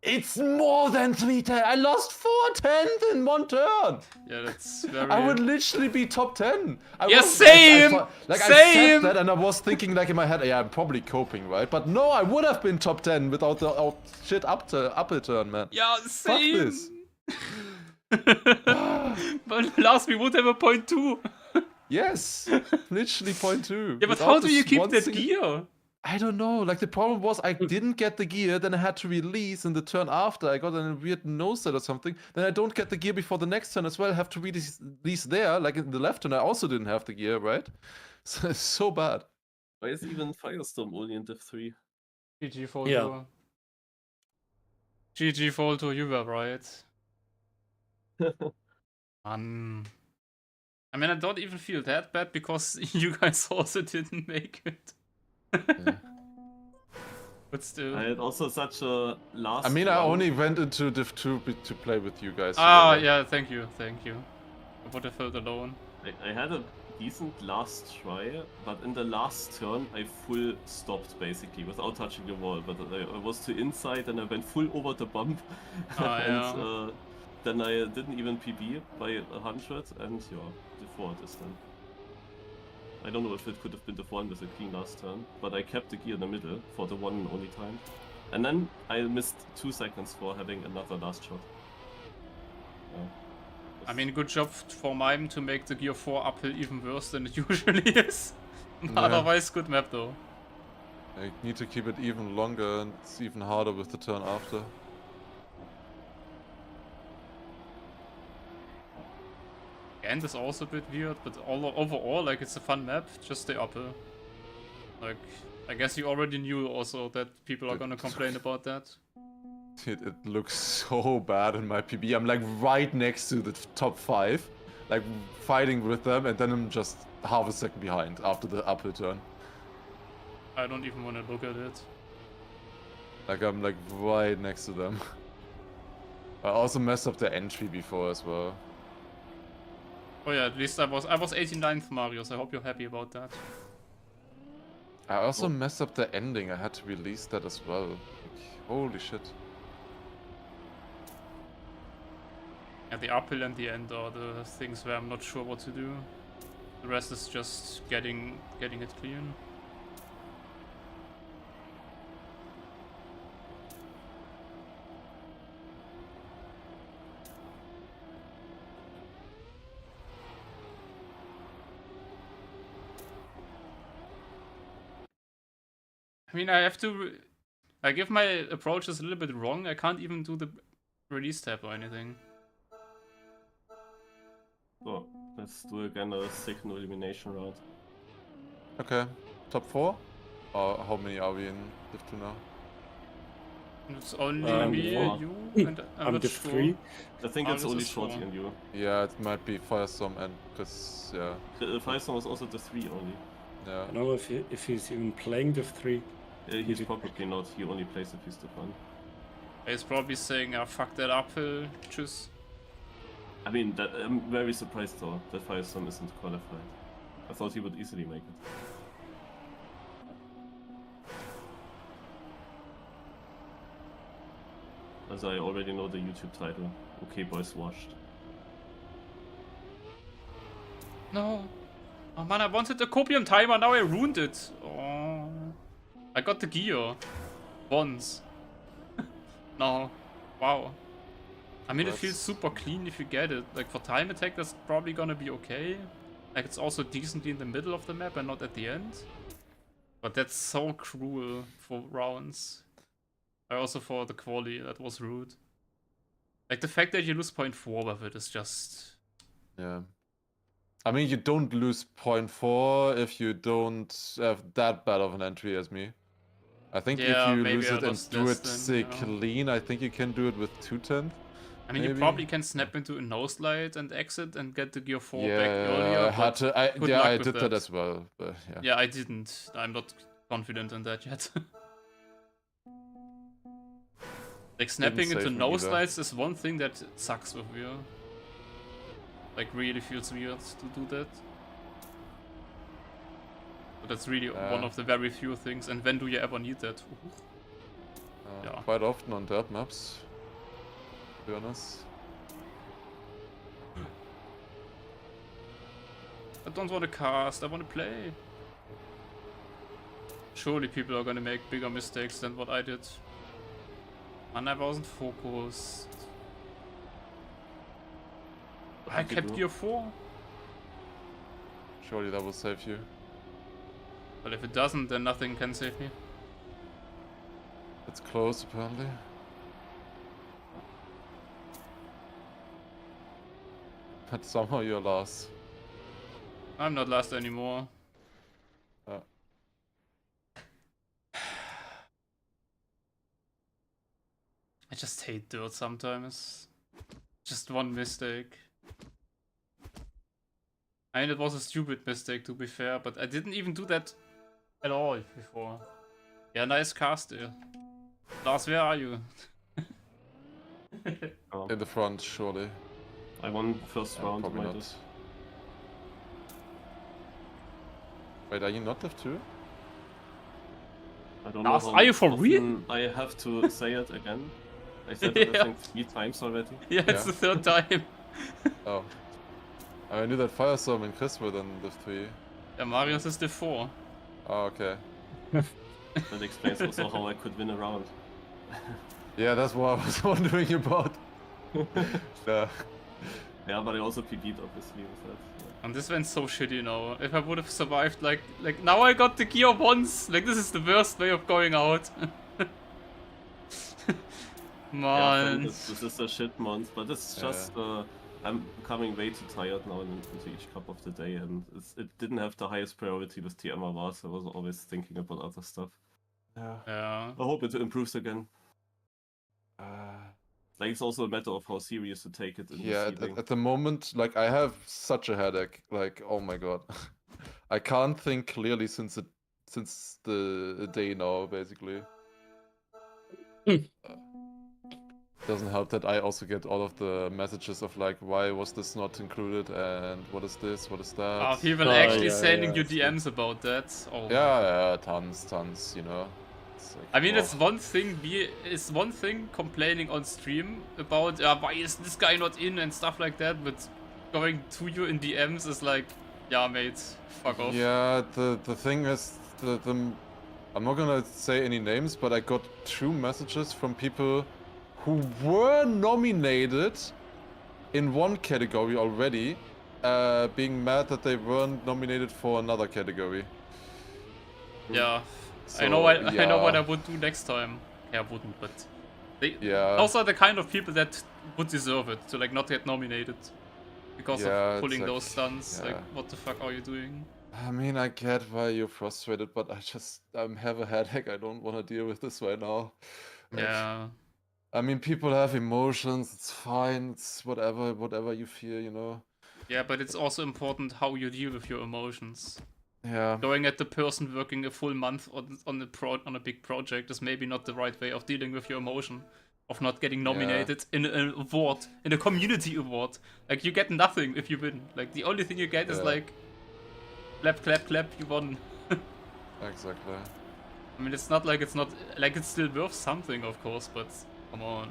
It's more than 3/10. I lost 4/10 in one turn. Yeah, that's very... I would literally be top 10. Yeah, I same! I Same! said that and I was thinking like in my head, yeah, I'm probably coping, right? But no, I would have been top 10 without the shit uphill turn, man. Yeah, Fuck same! this. But last we would have a 0.2. Yes, literally 0.2. Yeah, but Without how do this you keep one that single- gear? I don't know. Like the problem was I didn't get the gear, then I had to release in the turn after. I got a weird nose set or something. Then I don't get the gear before the next turn as well. I have to release there. Like in the left turn, I also didn't have the gear, right? So it's so bad. Why is even Firestorm only in Div 3? GG Folto. Yeah. GG Folto, you were right. I mean, I don't even feel that bad because you guys also didn't make it. Yeah. But still. I had also such a last I mean, I run. only went into Div 2 to play with you guys. Ah, together. yeah, thank you, thank you. I would have felt alone. I had a decent last try, but in the last turn I full stopped basically without touching the wall. But I was to inside and I went full over the bump. Ah, and yeah. then I didn't even PB by 100 and yeah, the 4 is done. I don't know if it could have been the 1 with a clean last turn, but I kept the gear in the middle for the one and only time. And then I missed 2 seconds for having another last shot. I mean, good job for Mime to make the Gear 4 uphill even worse than it usually is. Yeah. Otherwise, good map though. I need to keep it even longer and it's even harder with the turn after. End is also a bit weird, but overall, like, it's a fun map. Just stay uphill. Like, I guess you already knew also that people are gonna complain about that. It looks so bad in my PB. I'm like right next to the top 5, like fighting with them, and then I'm just half a second behind after the uphill turn. I don't even want to look at it. Like I'm like right next to them. I also messed up the entry before as well. Oh yeah, at least I was 89th Mario, so I hope you're happy about that. I also messed up the ending. I had to release that as well. Like, holy shit. Yeah, the uphill and the end are the things where I'm not sure what to do. The rest is just getting it clean. I mean, I have to... Like, if my approach is a little bit wrong, I can't even do the release tab or anything. So, let's do again a second elimination round. Okay, top 4? Or how many are we in Div 2 now? It's only me, four. you, and I'm I'm not Div sure. 3. I think Oh, it's this only is Shorty four. and you. Yeah, it might be Firestorm and Chris, yeah. Firestorm was also the 3 only. Yeah. I don't know if he's even playing Div 3. He's probably not, he only plays if he's the fun. He's probably saying, fuck that uphill, tschüss. I mean, that, I'm very surprised though that Firestorm isn't qualified. I thought he would easily make it. As I already know the YouTube title. Okay, boys washed. No. Oh man, I wanted the copium timer, now I ruined it. Oh. I got the gear. Once. No. Wow. I mean, it feels super clean if you get it. Like, for time attack, that's probably gonna be okay. Like, it's also decently in the middle of the map and not at the end. But that's so cruel for rounds. Also for the quali, that was rude. Like, the fact that you lose 0.4 with it is just... Yeah. I mean, you don't lose 0.4 if you don't have that bad of an entry as me. I think if Yeah, you maybe lose I it and lost do less it then, say yeah. clean, I think you can do it with 2/10. I mean, you maybe? probably can snap into a noselide and exit and get the gear 4 back Yeah, earlier. I had but to. good Yeah, luck I with did that as well. But yeah. Yeah, I didn't. I'm not confident in that yet. Like, snapping save into me either. noselides is one thing that sucks with Veer. Like, really feels weird to do that. But that's really one of the very few things. And when do you ever need that? Yeah. Quite often on dirt maps, to be honest. I don't want to cast, I want to play. Surely people are gonna make bigger mistakes than what I did. And I wasn't focused. I kept gear 4. Surely that will save you. But if it doesn't, then nothing can save me. It's close, apparently. But somehow you're last. I'm not last anymore. I just hate dirt sometimes. Just one mistake. I mean, it was a stupid mistake to be fair, but I didn't even do that at all before. Yeah, nice cast there. Lars, where are you? In the front, surely. I won first round. Probably might not. it. Wait, are you not Div 2? I don't Lars, know. are you for real? I have to say it again. I said it, Yeah. I think 3 times already. Yeah, it's the third time. Oh. I knew that Firestorm and Chris were then Div 3. Yeah, Marius is the 4. Oh, okay. That explains also how I could win a round. Yeah, that's what I was wondering about. Yeah. Yeah, but I also PB'd obviously with that. And this went so shitty now. If I would have survived, like now I got the gear once. Like, this is the worst way of going out. Yeah, I think Man. this is a shit month, but it's just I'm becoming way too tired now into each cup of the day, and it didn't have the highest priority with TMR, so I was always thinking about other stuff. Yeah. I hope it improves again. Uh, Like, it's also a matter of how serious you take it in yeah, the seeding. at the moment, like I have such a headache. Like, oh my god, I can't think clearly since the day now, basically. Doesn't help that I also get all of the messages of like, why was this not included, and what is this, what is that? Are people Oh, actually yeah, sending you I see. DMs about that? Oh my Yeah, tons, you know. It's like, I mean, oh. it's one thing complaining on stream about why is this guy not in and stuff like that, but going to you in DMs is like, yeah, mate, fuck off. Yeah, the thing is, I'm not gonna say any names, but I got 2 messages from people who were nominated in one category already, being mad that they weren't nominated for another category. Yeah, So, I know what I yeah. would do next time. Yeah, I wouldn't, but Yeah. those are the kind of people that would deserve it to like not get nominated because Yeah, of it's pulling like- those stunts. Like, yeah. what the fuck are you doing? I mean, I get why you're frustrated, but I have a headache. I don't want to deal with this right now. Like, Yeah. I mean, people have emotions. It's fine. It's whatever you feel, you know. Yeah, but it's also important how you deal with your emotions. Yeah. Going at the person working a full month on a big project is maybe not the right way of dealing with your emotion of not getting nominated in an award, in a community award. Like, you get nothing if you win. Like, the only thing you get is Yeah. like clap, clap, clap, you won. Exactly. I mean, it's not like it's still worth something, of course, but come on.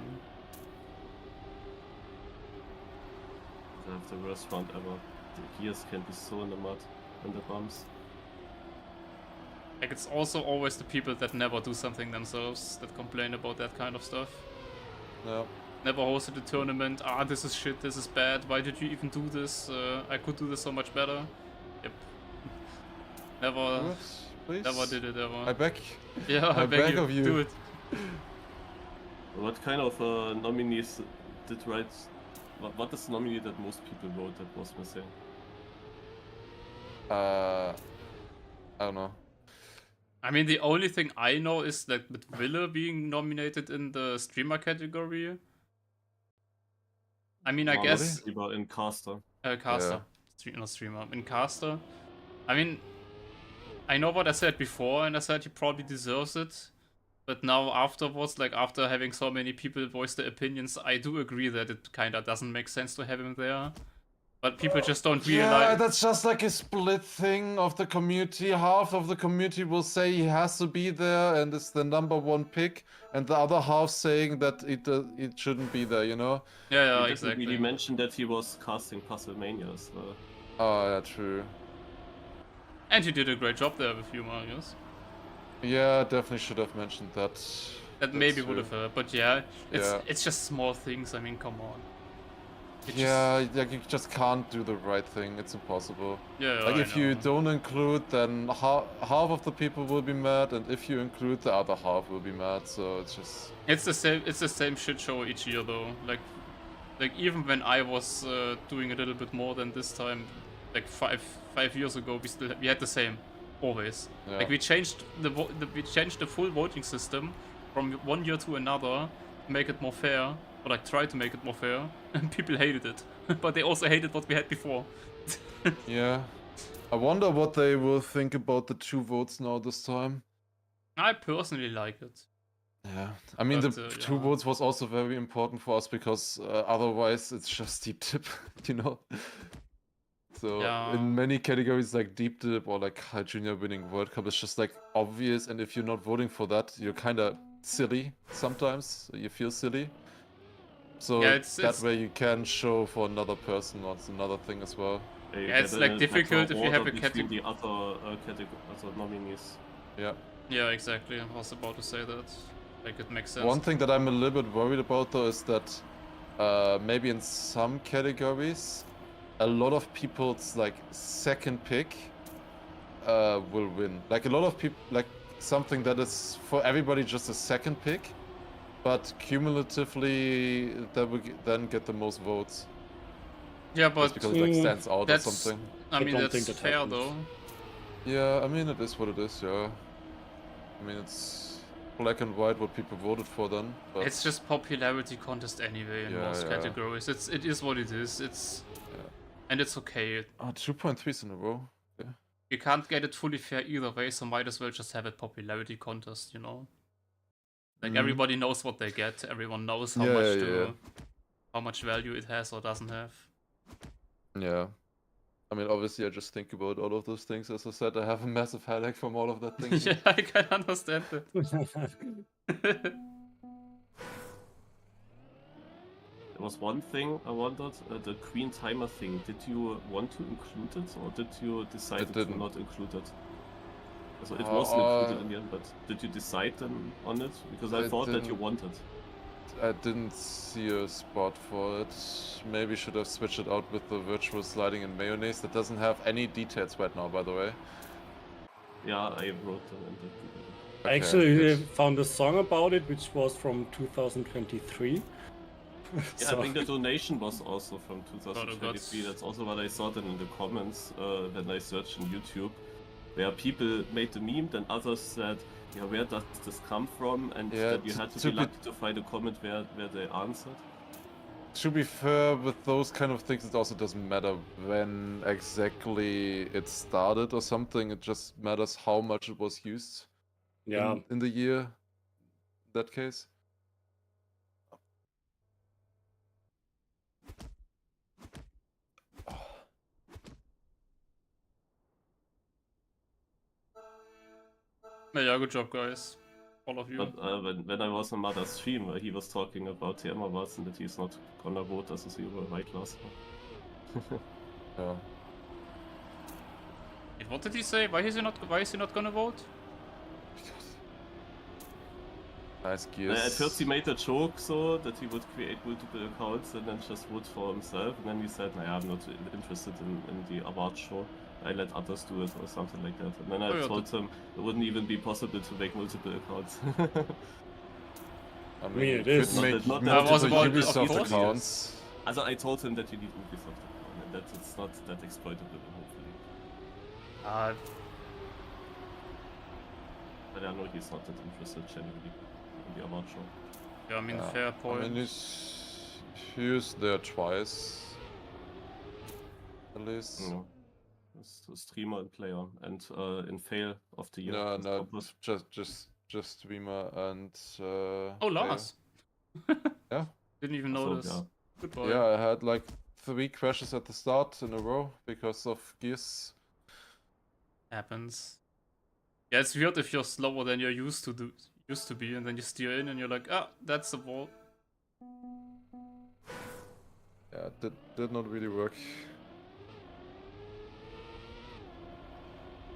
I have the worst round ever. The gears can be so in the mud and the bumps. Like, it's also always the people that never do something themselves that complain about that kind of stuff. Yeah. Never hosted a tournament. Ah, this is shit, this is bad. Why did you even do this? I could do this so much better. Yep. Never, Do it, please. never did it ever. I beg. Yeah, I I beg beg you, of you. do it. What kind of nominees did write? What is the nominee that most people wrote that was missing? I don't know. I mean, the only thing I know is that with Wille being nominated in the streamer category. I mean, I guess Lieber in caster. caster, not streamer, in caster. I mean, I know what I said before, and I said he probably deserves it. But now afterwards, like after having so many people voice their opinions, I do agree that it kinda doesn't make sense to have him there. But people just don't Yeah, realize. that's just like a split thing of the community. Half of the community will say he has to be there and is the #1 pick, and the other half saying that it shouldn't be there, you know? Yeah, He didn't exactly. really mention that he was casting Puzzlemania as well. Oh, yeah, true. And you did a great job there with you, Marius. Yeah, definitely should have mentioned that. That maybe would have helped, but yeah, it's just small things. I mean, come on. Yeah, like you just can't do the right thing. It's impossible. Yeah, Like I if you know. don't include, then half of the people will be mad, and if you include, the other half will be mad. So it's just. It's the same shit show each year though. Like even when I was doing a little bit more than this time, like five years ago, we had the same, always. Yeah. Like we changed the full voting system from one year to another to make it more fair, or like try to make it more fair, and people hated it. But they also hated what we had before. Yeah. I wonder what they will think about the 2 votes now this time. I personally like it. Yeah, I mean But, the 2 yeah. votes was also very important for us because otherwise it's just deep dip, you know. So Yeah. in many categories like deep dip or like high junior winning World Cup, it's just like obvious, and if you're not voting for that, you're kind of silly sometimes. You feel silly. So Yeah, that it's- way you can show for another person or it's another thing as well. Yeah, it's, like, difficult if you have a between the other nominees. Yeah. Yeah, exactly. I was about to say that. Like, it makes sense. One thing that I'm a little bit worried about though is that maybe in some categories, a lot of people's like second pick will win. Like a lot of people, like something that is for everybody just a second pick, but cumulatively that will then get the most votes. Yeah, Just but because it like stands out or that's something. I mean don't that's think that fair happens. though. Yeah, I mean it is what it is. Yeah, I mean it's black and white what people voted for then. But It's just popularity contest anyway in Yeah, most yeah. categories. It is what it is. Yeah. And it's okay. 2.3s in a row. Yeah. You can't get it fully fair either way, so might as well just have a popularity contest, you know? Like Mhm. everybody knows what they get. Everyone knows how Yeah, much yeah. how much value it has or doesn't have. Yeah. I mean, obviously, I just think about all of those things. As I said, I have a massive headache from all of that thinking. Yeah, I can understand that. There was one thing I wondered, the Queen timer thing. Did you want to include it, or did you decide to didn't. not include it? So it wasn't included in the end, but did you decide then on it? Because I I thought that you didn't. wanted. I didn't see a spot for it. Maybe should have switched it out with the virtual sliding and mayonnaise. That doesn't have any details right now, by the way. Yeah, I wrote them in the. I Okay, actually good. found a song about it, which was from 2023. Yeah, So- I think the donation was also from God. 2023. That's also what I saw then in the comments when I searched on YouTube, where people made the meme, then others said, yeah, where does this come from? And Yeah, then you had to to be be- lucky to find a comment where they answered. To be fair, with those kind of things, it also doesn't matter when exactly it started or something. It just matters how much it was used yeah, in the year. In that case. Yeah, good job, guys. All of you. But when I was on Mother's stream, he was talking about TM awards and that he's not gonna vote as a zero right class. Yeah. Wait, what did he say? Why is he not gonna vote? Nice gears. At first he made a joke so that he would create multiple accounts and then just vote for himself, and then he said, nah, I'm not interested in the award show. I let others do it or something like that. And then I Oh, yeah, told him it wouldn't even be possible to make multiple accounts. I mean, mean, it you is. could make Not that multiple was about the Ubisoft award. accounts. Also, I told him that you need Ubisoft account and that it's not that exploitable, hopefully. But I know he's not that interested generally in the award show. Yeah, I mean, Yeah. fair I point. mean, he was there twice. At least. No. It's a streamer and player, and in fail of the year. No, this no, purpose. just streamer and. Oh, player. Lars. Yeah. Didn't even So, notice. yeah. Good boy. Yeah, I had like 3 crashes at the start in a row because of gears. Happens. Yeah, it's weird if you're slower than you're used to be, and then you steer in and you're like, ah, that's the wall. Yeah, did not really work.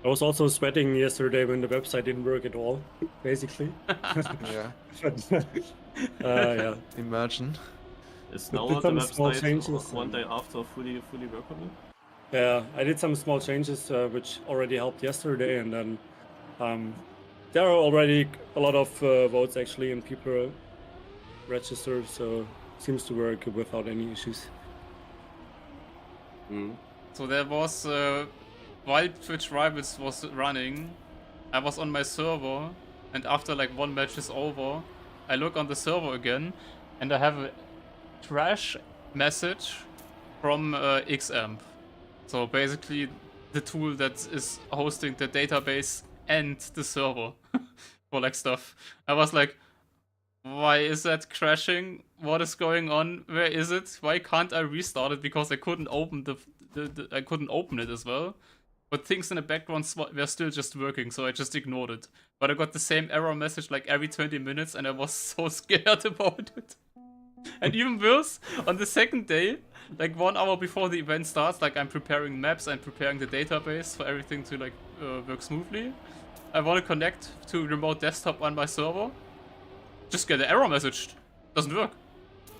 I was also sweating yesterday when the website didn't work at all, basically. Yeah, Yeah. imagine. Is But now did the some small website changes one and- day after fully workable? Yeah, I did some small changes which already helped yesterday, and then there are already a lot of votes actually, and people registered, so seems to work without any issues. So there was, while Twitch Rivals was running, I was on my server, and after like one match is over, I look on the server again, and I have a trash message from XAMP. So basically the tool that is hosting the database and the server for like stuff. I was like, why is that crashing? What is going on? Where is it? Why can't I restart it? Because I couldn't open I couldn't open it as well. But things in the background were still just working, so I just ignored it. But I got the same error message like every 20 minutes, and I was so scared about it. And even worse, on the second day, like 1 hour before the event starts, like I'm preparing maps and preparing the database for everything to like work smoothly. I want to connect to remote desktop on my server. Just get an error message. Doesn't work.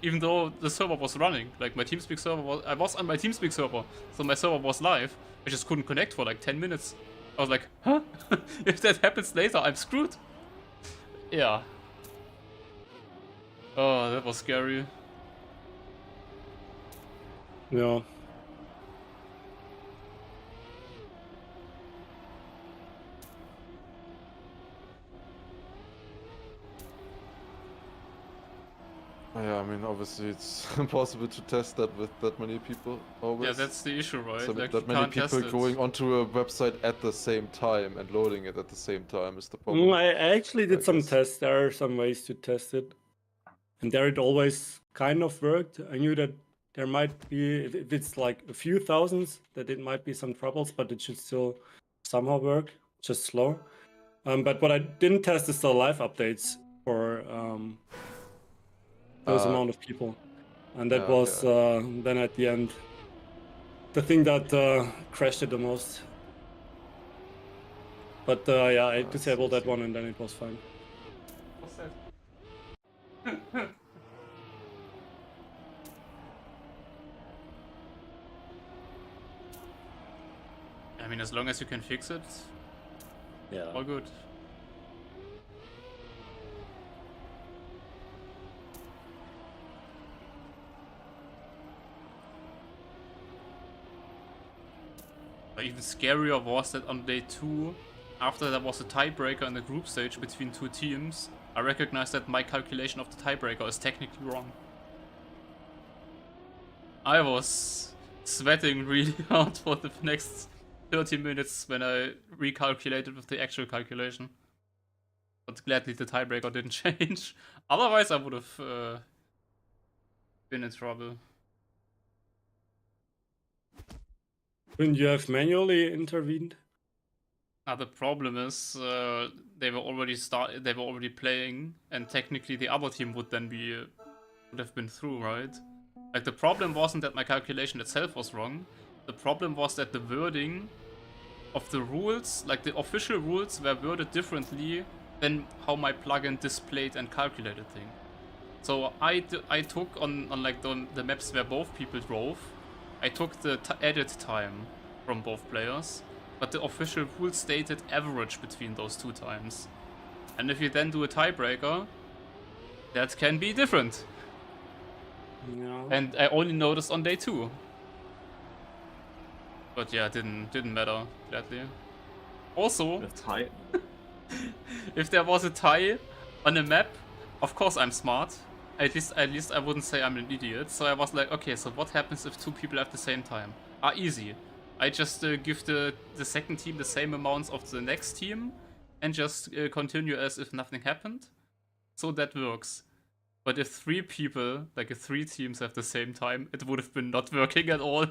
even though the server was running. Like my TeamSpeak server was, I was on my TeamSpeak server, so my server was live. I just couldn't connect for like 10 minutes. I was like, huh? If that happens later, I'm screwed. Yeah. Oh, that was scary. Yeah. Yeah, I mean, obviously it's impossible to test that with that many people always. Yeah, that's the issue, right? So Like, that you many can't test people it. going onto a website at the same time and loading it at the same time is the problem. I actually did I some guess. tests. There are some ways to test it. And there it always kind of worked. I knew that there might be, if it's like a few thousands, that it might be some troubles, but it should still somehow work, just slow. But what I didn't test is the live updates for those amount of people. And that Yeah, was okay. then at the end the thing that crashed it the most. But yeah, I disabled that one and then it was fine. What's that? I mean, as long as you can fix it, Yeah. all good. But even scarier was that on day 2, after there was a tiebreaker in the group stage between 2 teams, I recognized that my calculation of the tiebreaker is technically wrong. I was sweating really hard for the next 30 minutes when I recalculated with the actual calculation. But gladly the tiebreaker didn't change. Otherwise I would have been in trouble. Couldn't you have manually intervened? The problem is they were already playing, and technically the other team would then would have been through, right? Like, the problem wasn't that my calculation itself was wrong. The problem was that the wording of the rules, like the official rules, were worded differently than how my plugin displayed and calculated things. So I took on like the maps where both people drove, I took the edit time from both players, but the official rule stated average between those 2 times. And if you then do a tiebreaker, that can be different. Yeah. And I only noticed on day 2. But yeah, didn't matter, gladly. Also, The tie. if there was a tie on a map, of course I'm smart. At least I wouldn't say I'm an idiot. So I was like, okay, so what happens if 2 people have the same time? Easy. I just give the second team the same amounts of the next team and just continue as if nothing happened. So that works. But if 3 people, like if 3 teams have the same time, it would have been not working at all.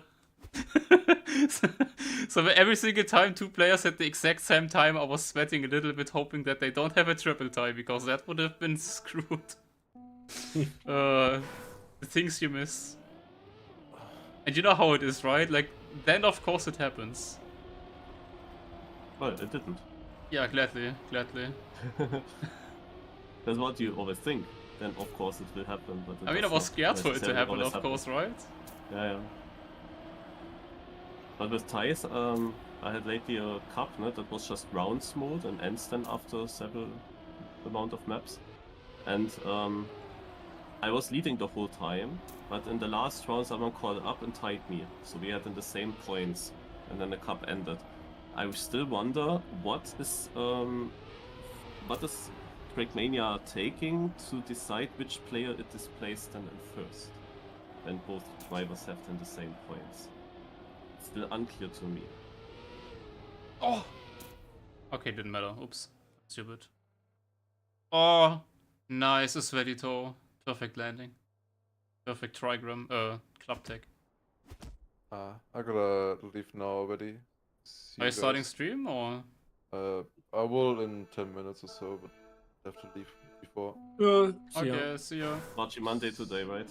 So every single time 2 players had the exact same time, I was sweating a little bit, hoping that they don't have a triple tie, because that would have been screwed. The things you miss. And you know how it is, right? Like, then of course it happens. Well, it didn't. Yeah, gladly. That's what you always think. Then of course it will happen. But I mean, I was scared for it to happen, always of course, right? Yeah. But with ties, I had lately a cup that was just rounds mode and ends then after several amount of maps. And I was leading the whole time, but in the last round someone caught up and tied me. So we had in the same points, and then the cup ended. I still wonder what is Trackmania taking to decide which player it displays then in first, when both drivers have then the same points. It's still unclear to me. Oh! Okay, didn't matter. Oops. Stupid. Oh! Nice, a sweaty toe. Perfect landing. Perfect trigram, club tech. I gotta leave now already. See Are you starting guys. stream, or? I will in 10 minutes or so, but I have to leave before. See ya. Okay, see ya. Marchy Monday today, right?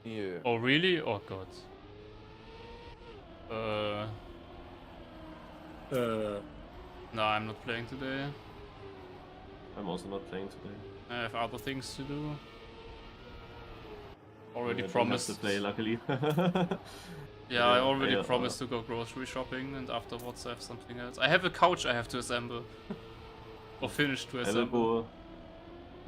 Yeah. Oh, really? Oh, God. No, I'm not playing today. I'm also not playing today. I have other things to do. already I don't promised. have to play, luckily. Yeah, I already I, promised to go grocery shopping, and afterwards I have something else. I have a couch I have to assemble. Or finish to I will assemble. go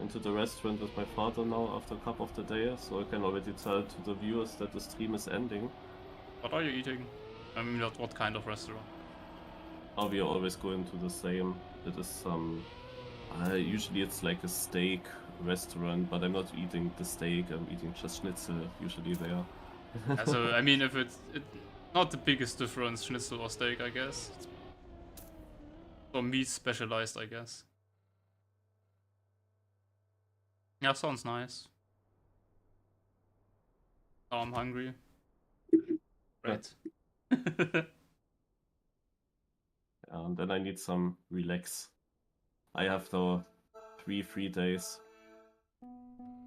into the restaurant with my father now after cup of the day, so I can already tell to the viewers that the stream is ending. What are you eating? I mean, what kind of restaurant? Oh, we are always going to the same. It is usually it's like a steak restaurant, but I'm not eating the steak, I'm eating just schnitzel usually there. So, I mean, if it's not the biggest difference, schnitzel or steak, I guess. Or meat specialized, I guess. Yeah, sounds nice. Oh, I'm hungry. Great. And then I need some relax. I have though 3 free days.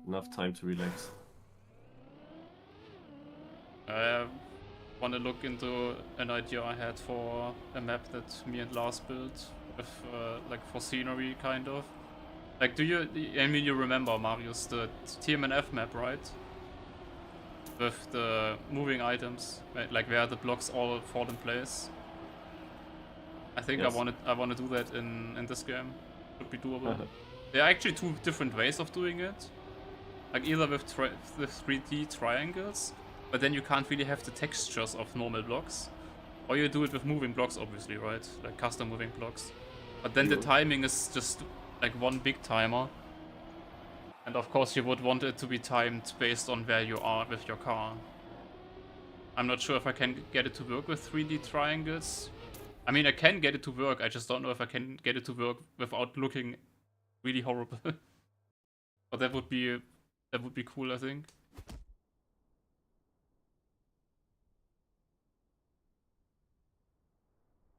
Enough time to relax. I want to look into an idea I had for a map that me and Lars built with like for scenery kind of. Like, I mean, you remember, Marius, the TMNF map, right? With the moving items, like where the blocks all fall in place. I think Yes. I want to do that in this game. Should be doable. There are actually two different ways of doing it. Like either with the 3D triangles, but then you can't really have the textures of normal blocks. Or you do it with moving blocks, obviously, right? Like custom moving blocks. But then the timing is just like one big timer. And of course you would want it to be timed based on where you are with your car. I'm not sure if I can get it to work with 3D triangles. I mean, I can get it to work, I just don't know if I can get it to work without looking really horrible. But that would be cool, I think.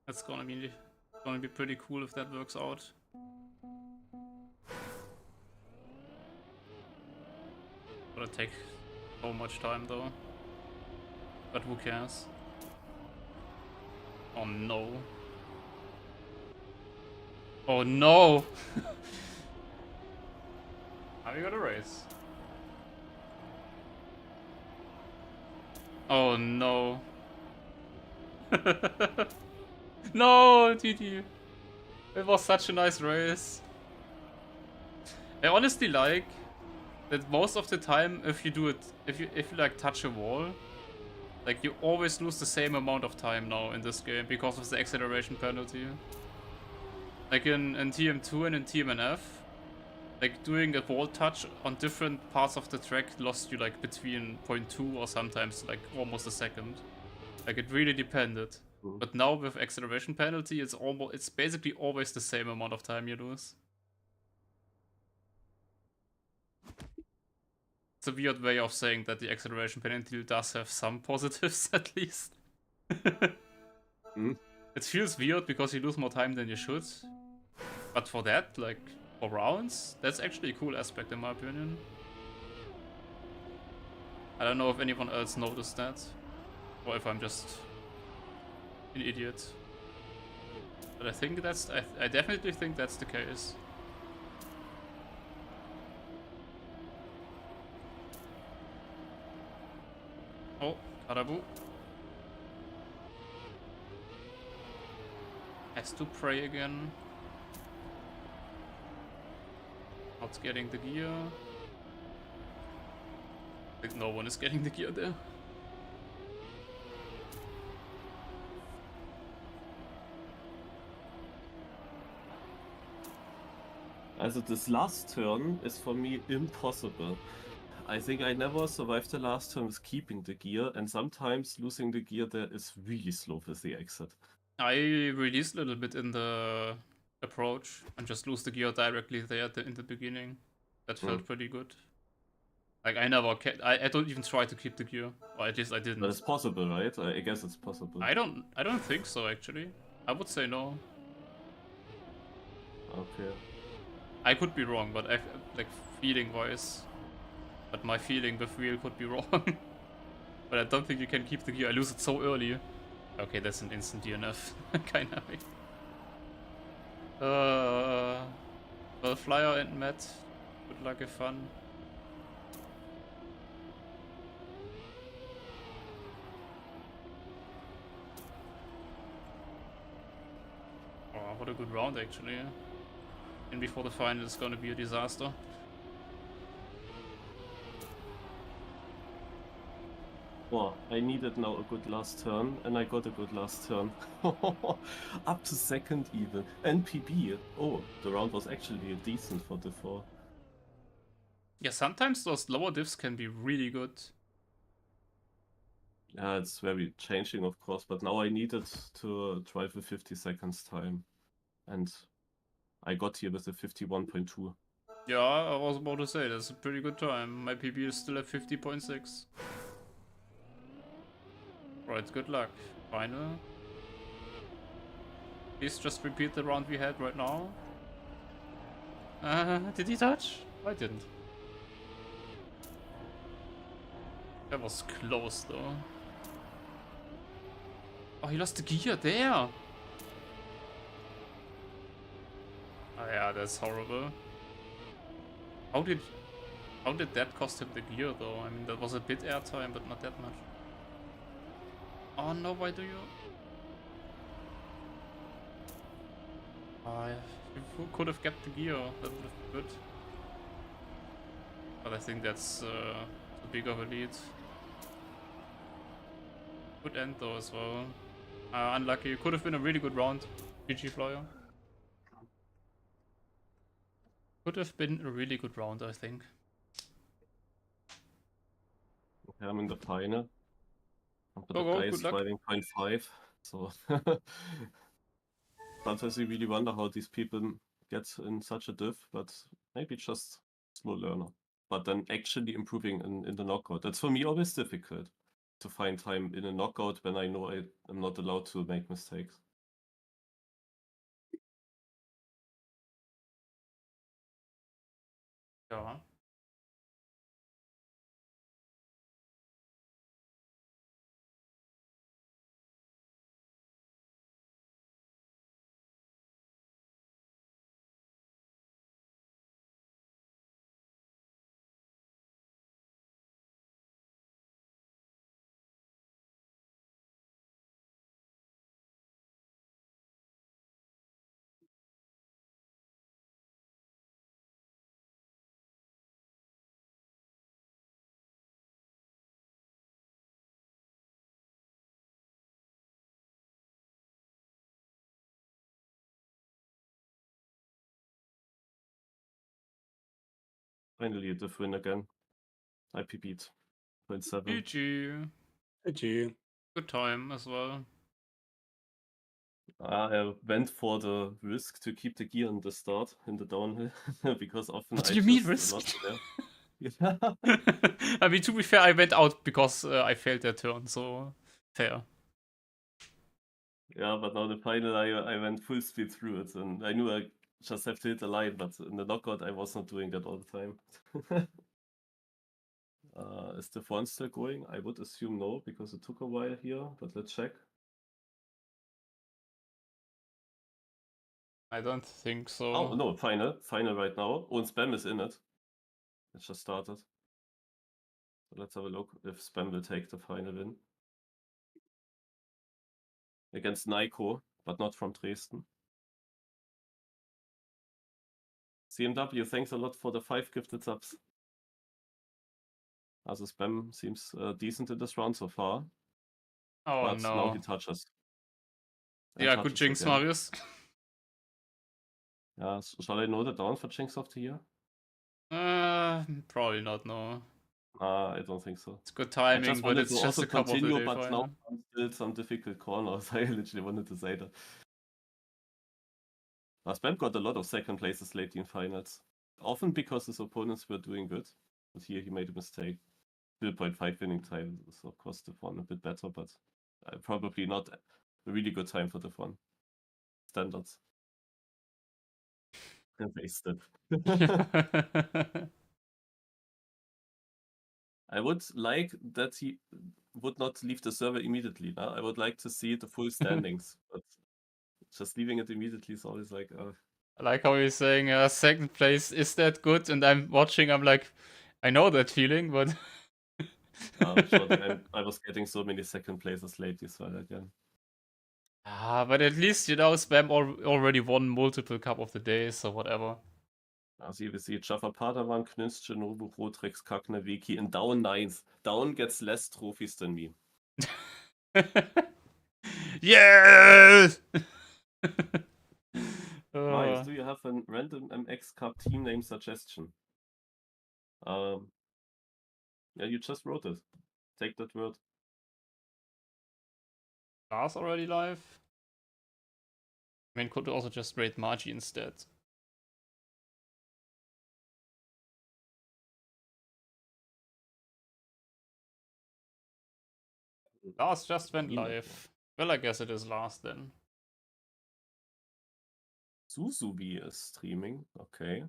That's gonna be pretty cool if that works out. Gonna take so much time though. But who cares? Oh no. Oh no! How you gonna race? Oh no. No, TT. It was such a nice race. I honestly like that most of the time if you like touch a wall, like you always lose the same amount of time now in this game because of the acceleration penalty. Like in TM2 and in TMNF, like doing a wall touch on different parts of the track lost you like between 0.2 or sometimes like almost a second. Like it really depended. But now with acceleration penalty, it's basically always the same amount of time you lose. It's a weird way of saying that the acceleration penalty does have some positives at least. It feels weird because you lose more time than you should. But for that, like for rounds, that's actually a cool aspect in my opinion. I don't know if anyone else noticed that, or if I'm just an idiot. But I think I definitely think that's the case. Oh, Karabu. Has to pray again. Not getting the gear. Like no one is getting the gear there. Also this last turn is for me impossible. I think I never survived the last turn with keeping the gear, and sometimes losing the gear there is really slow with the exit. I released a little bit in the approach and just lose the gear directly there in the beginning. That felt pretty good. Like I don't even try to keep the gear, or at least I didn't. But it's possible, right? I guess it's possible. I don't think so actually. I would say no. Okay. I could be wrong, but I like feeling wise. But my feeling with wheel could be wrong. But I don't think you can keep the gear. I lose it so early. Okay, that's an instant DNF. Kinda. Well, Flyer and Matt, good luck, have fun. What a good round, actually. And before the final, it's gonna be a disaster. Well, I needed now a good last turn, and I got a good last turn. Up to second even. And PB. Oh, the round was actually decent for the 4. Yeah, sometimes those lower diffs can be really good. Yeah, it's very changing, of course, but now I needed to drive a 50 seconds time. And I got here with a 51.2. Yeah, I was about to say, that's a pretty good time. My PB is still at 50.6. Right, good luck. Final. Please just repeat the round we had right now. Did he touch? I didn't. That was close though. Oh, he lost the gear there. Oh yeah, that's horrible. How did that cost him the gear though? I mean, that was a bit airtime, but not that much. Oh no, why do you? You could have kept the gear. That would have been good. But I think that's too big of a lead. Good end though as well. Unlucky. It could have been a really good round. GG Flyer. Could have been a really good round, I think. Okay, I'm in the final. But Go, the go, guy good is luck. driving 0.5, so sometimes you really wonder how these people get in such a diff, but maybe just slow learner. But then actually improving in the knockout. That's for me always difficult to find time in a knockout when I know I am not allowed to make mistakes. Ja. Finally a diff win again. IPB'd 0.7. GG. GG. Good time as well. I went for the risk to keep the gear in the start in the downhill because often What do I you mean just risk? lost there. Yeah. I mean, to be fair, I went out because I failed that turn, so fair. Yeah, but now the final, I went full speed through it, and I knew I just have to hit the line, but in the knockout, I was not doing that all the time. Is the one still going? I would assume no, because it took a while here, but let's check. I don't think so. Oh, no, final right now. Oh, and Spam is in it. It just started. So let's have a look if Spam will take the final win. Against Nico, but not from Dresden. CMW, thanks a lot for the 5 gifted subs. Also Spam seems decent in this round so far. Oh But now he no. touches. Yeah, good jinx, again. Marius. Yeah, shall I know the down for Jinx of the Year? Probably not, no. I don't think so. It's good I timing, just but wanted it's to just also a couple of the continue, day but final. now I'm still some difficult corners. I literally wanted to say that. Spam got a lot of second places lately in finals. Often because his opponents were doing good. But here he made a mistake. 0.5 winning time is of course the one a bit better, but probably not a really good time for the one. Standards. Wasted. I would like that he would not leave the server immediately. Nah? I would like to see the full standings, but just leaving it immediately is always like. I like how he's saying second place is that good, and I'm watching. I'm like, I know that feeling, but Sure, I was getting so many second places lately, so again. But at least, Spam already won multiple Cup of the Day, so whatever. Also you see Jaffa Padawan, Knünst, Shinobu, Rotrex, Kakne, Wiki, and Down 9th. Down gets less trophies than me. Yes! Miles, do you have a random MX Cup team name suggestion? Yeah, you just wrote it. Take that word. Lars already live? I mean, could also just raid Magi instead. Lars just went live. Well, I guess it is Lars then. Suzubi is streaming. Okay.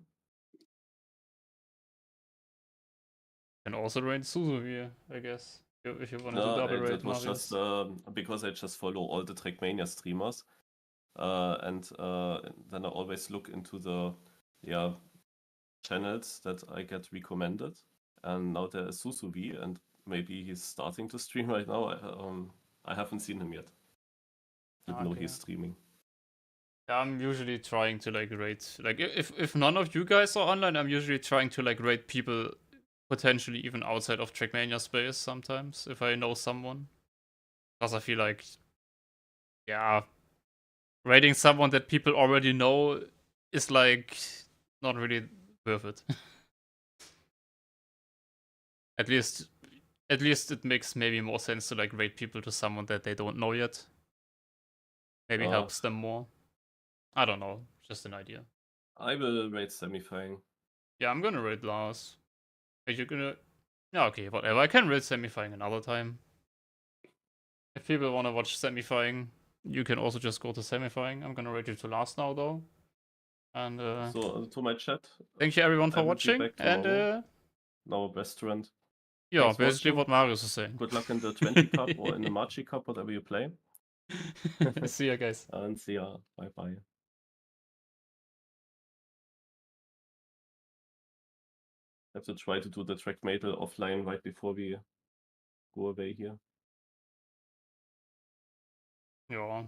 And also raid Suzuvi, I guess. If you wanted to No, double raid that was Marius. just because I just follow all the Trackmania streamers. And then I always look into the channels that I get recommended. And now there is Susubi, and maybe he's starting to stream right now. I haven't seen him yet. Didn't know he's streaming. Yeah, I'm usually trying to raid. If none of you guys are online, I'm usually trying to raid people potentially even outside of Trackmania space sometimes if I know someone. Because I feel like, yeah, raiding someone that people already know is not really worth it. At least it makes maybe more sense to raid people to someone that they don't know yet. Maybe helps them more. I don't know, just an idea. I will raid Semifying. Yeah, I'm gonna raid Lars. Are you gonna? Yeah, okay, whatever. I can raid Semifying another time. If people wanna watch Semifying, you can also just go to Semifying. I'm gonna raid you to Lars now though. And So to my chat. Thank you everyone for I will be watching. back And now restaurant. yeah, Thanks for basically watching. what Marius is saying. Good luck in the 20 Cup or in the Machi Cup, whatever you play. See ya, guys. And see ya. Bye bye. Have to try to do the track metal offline right before we go away here. Ja.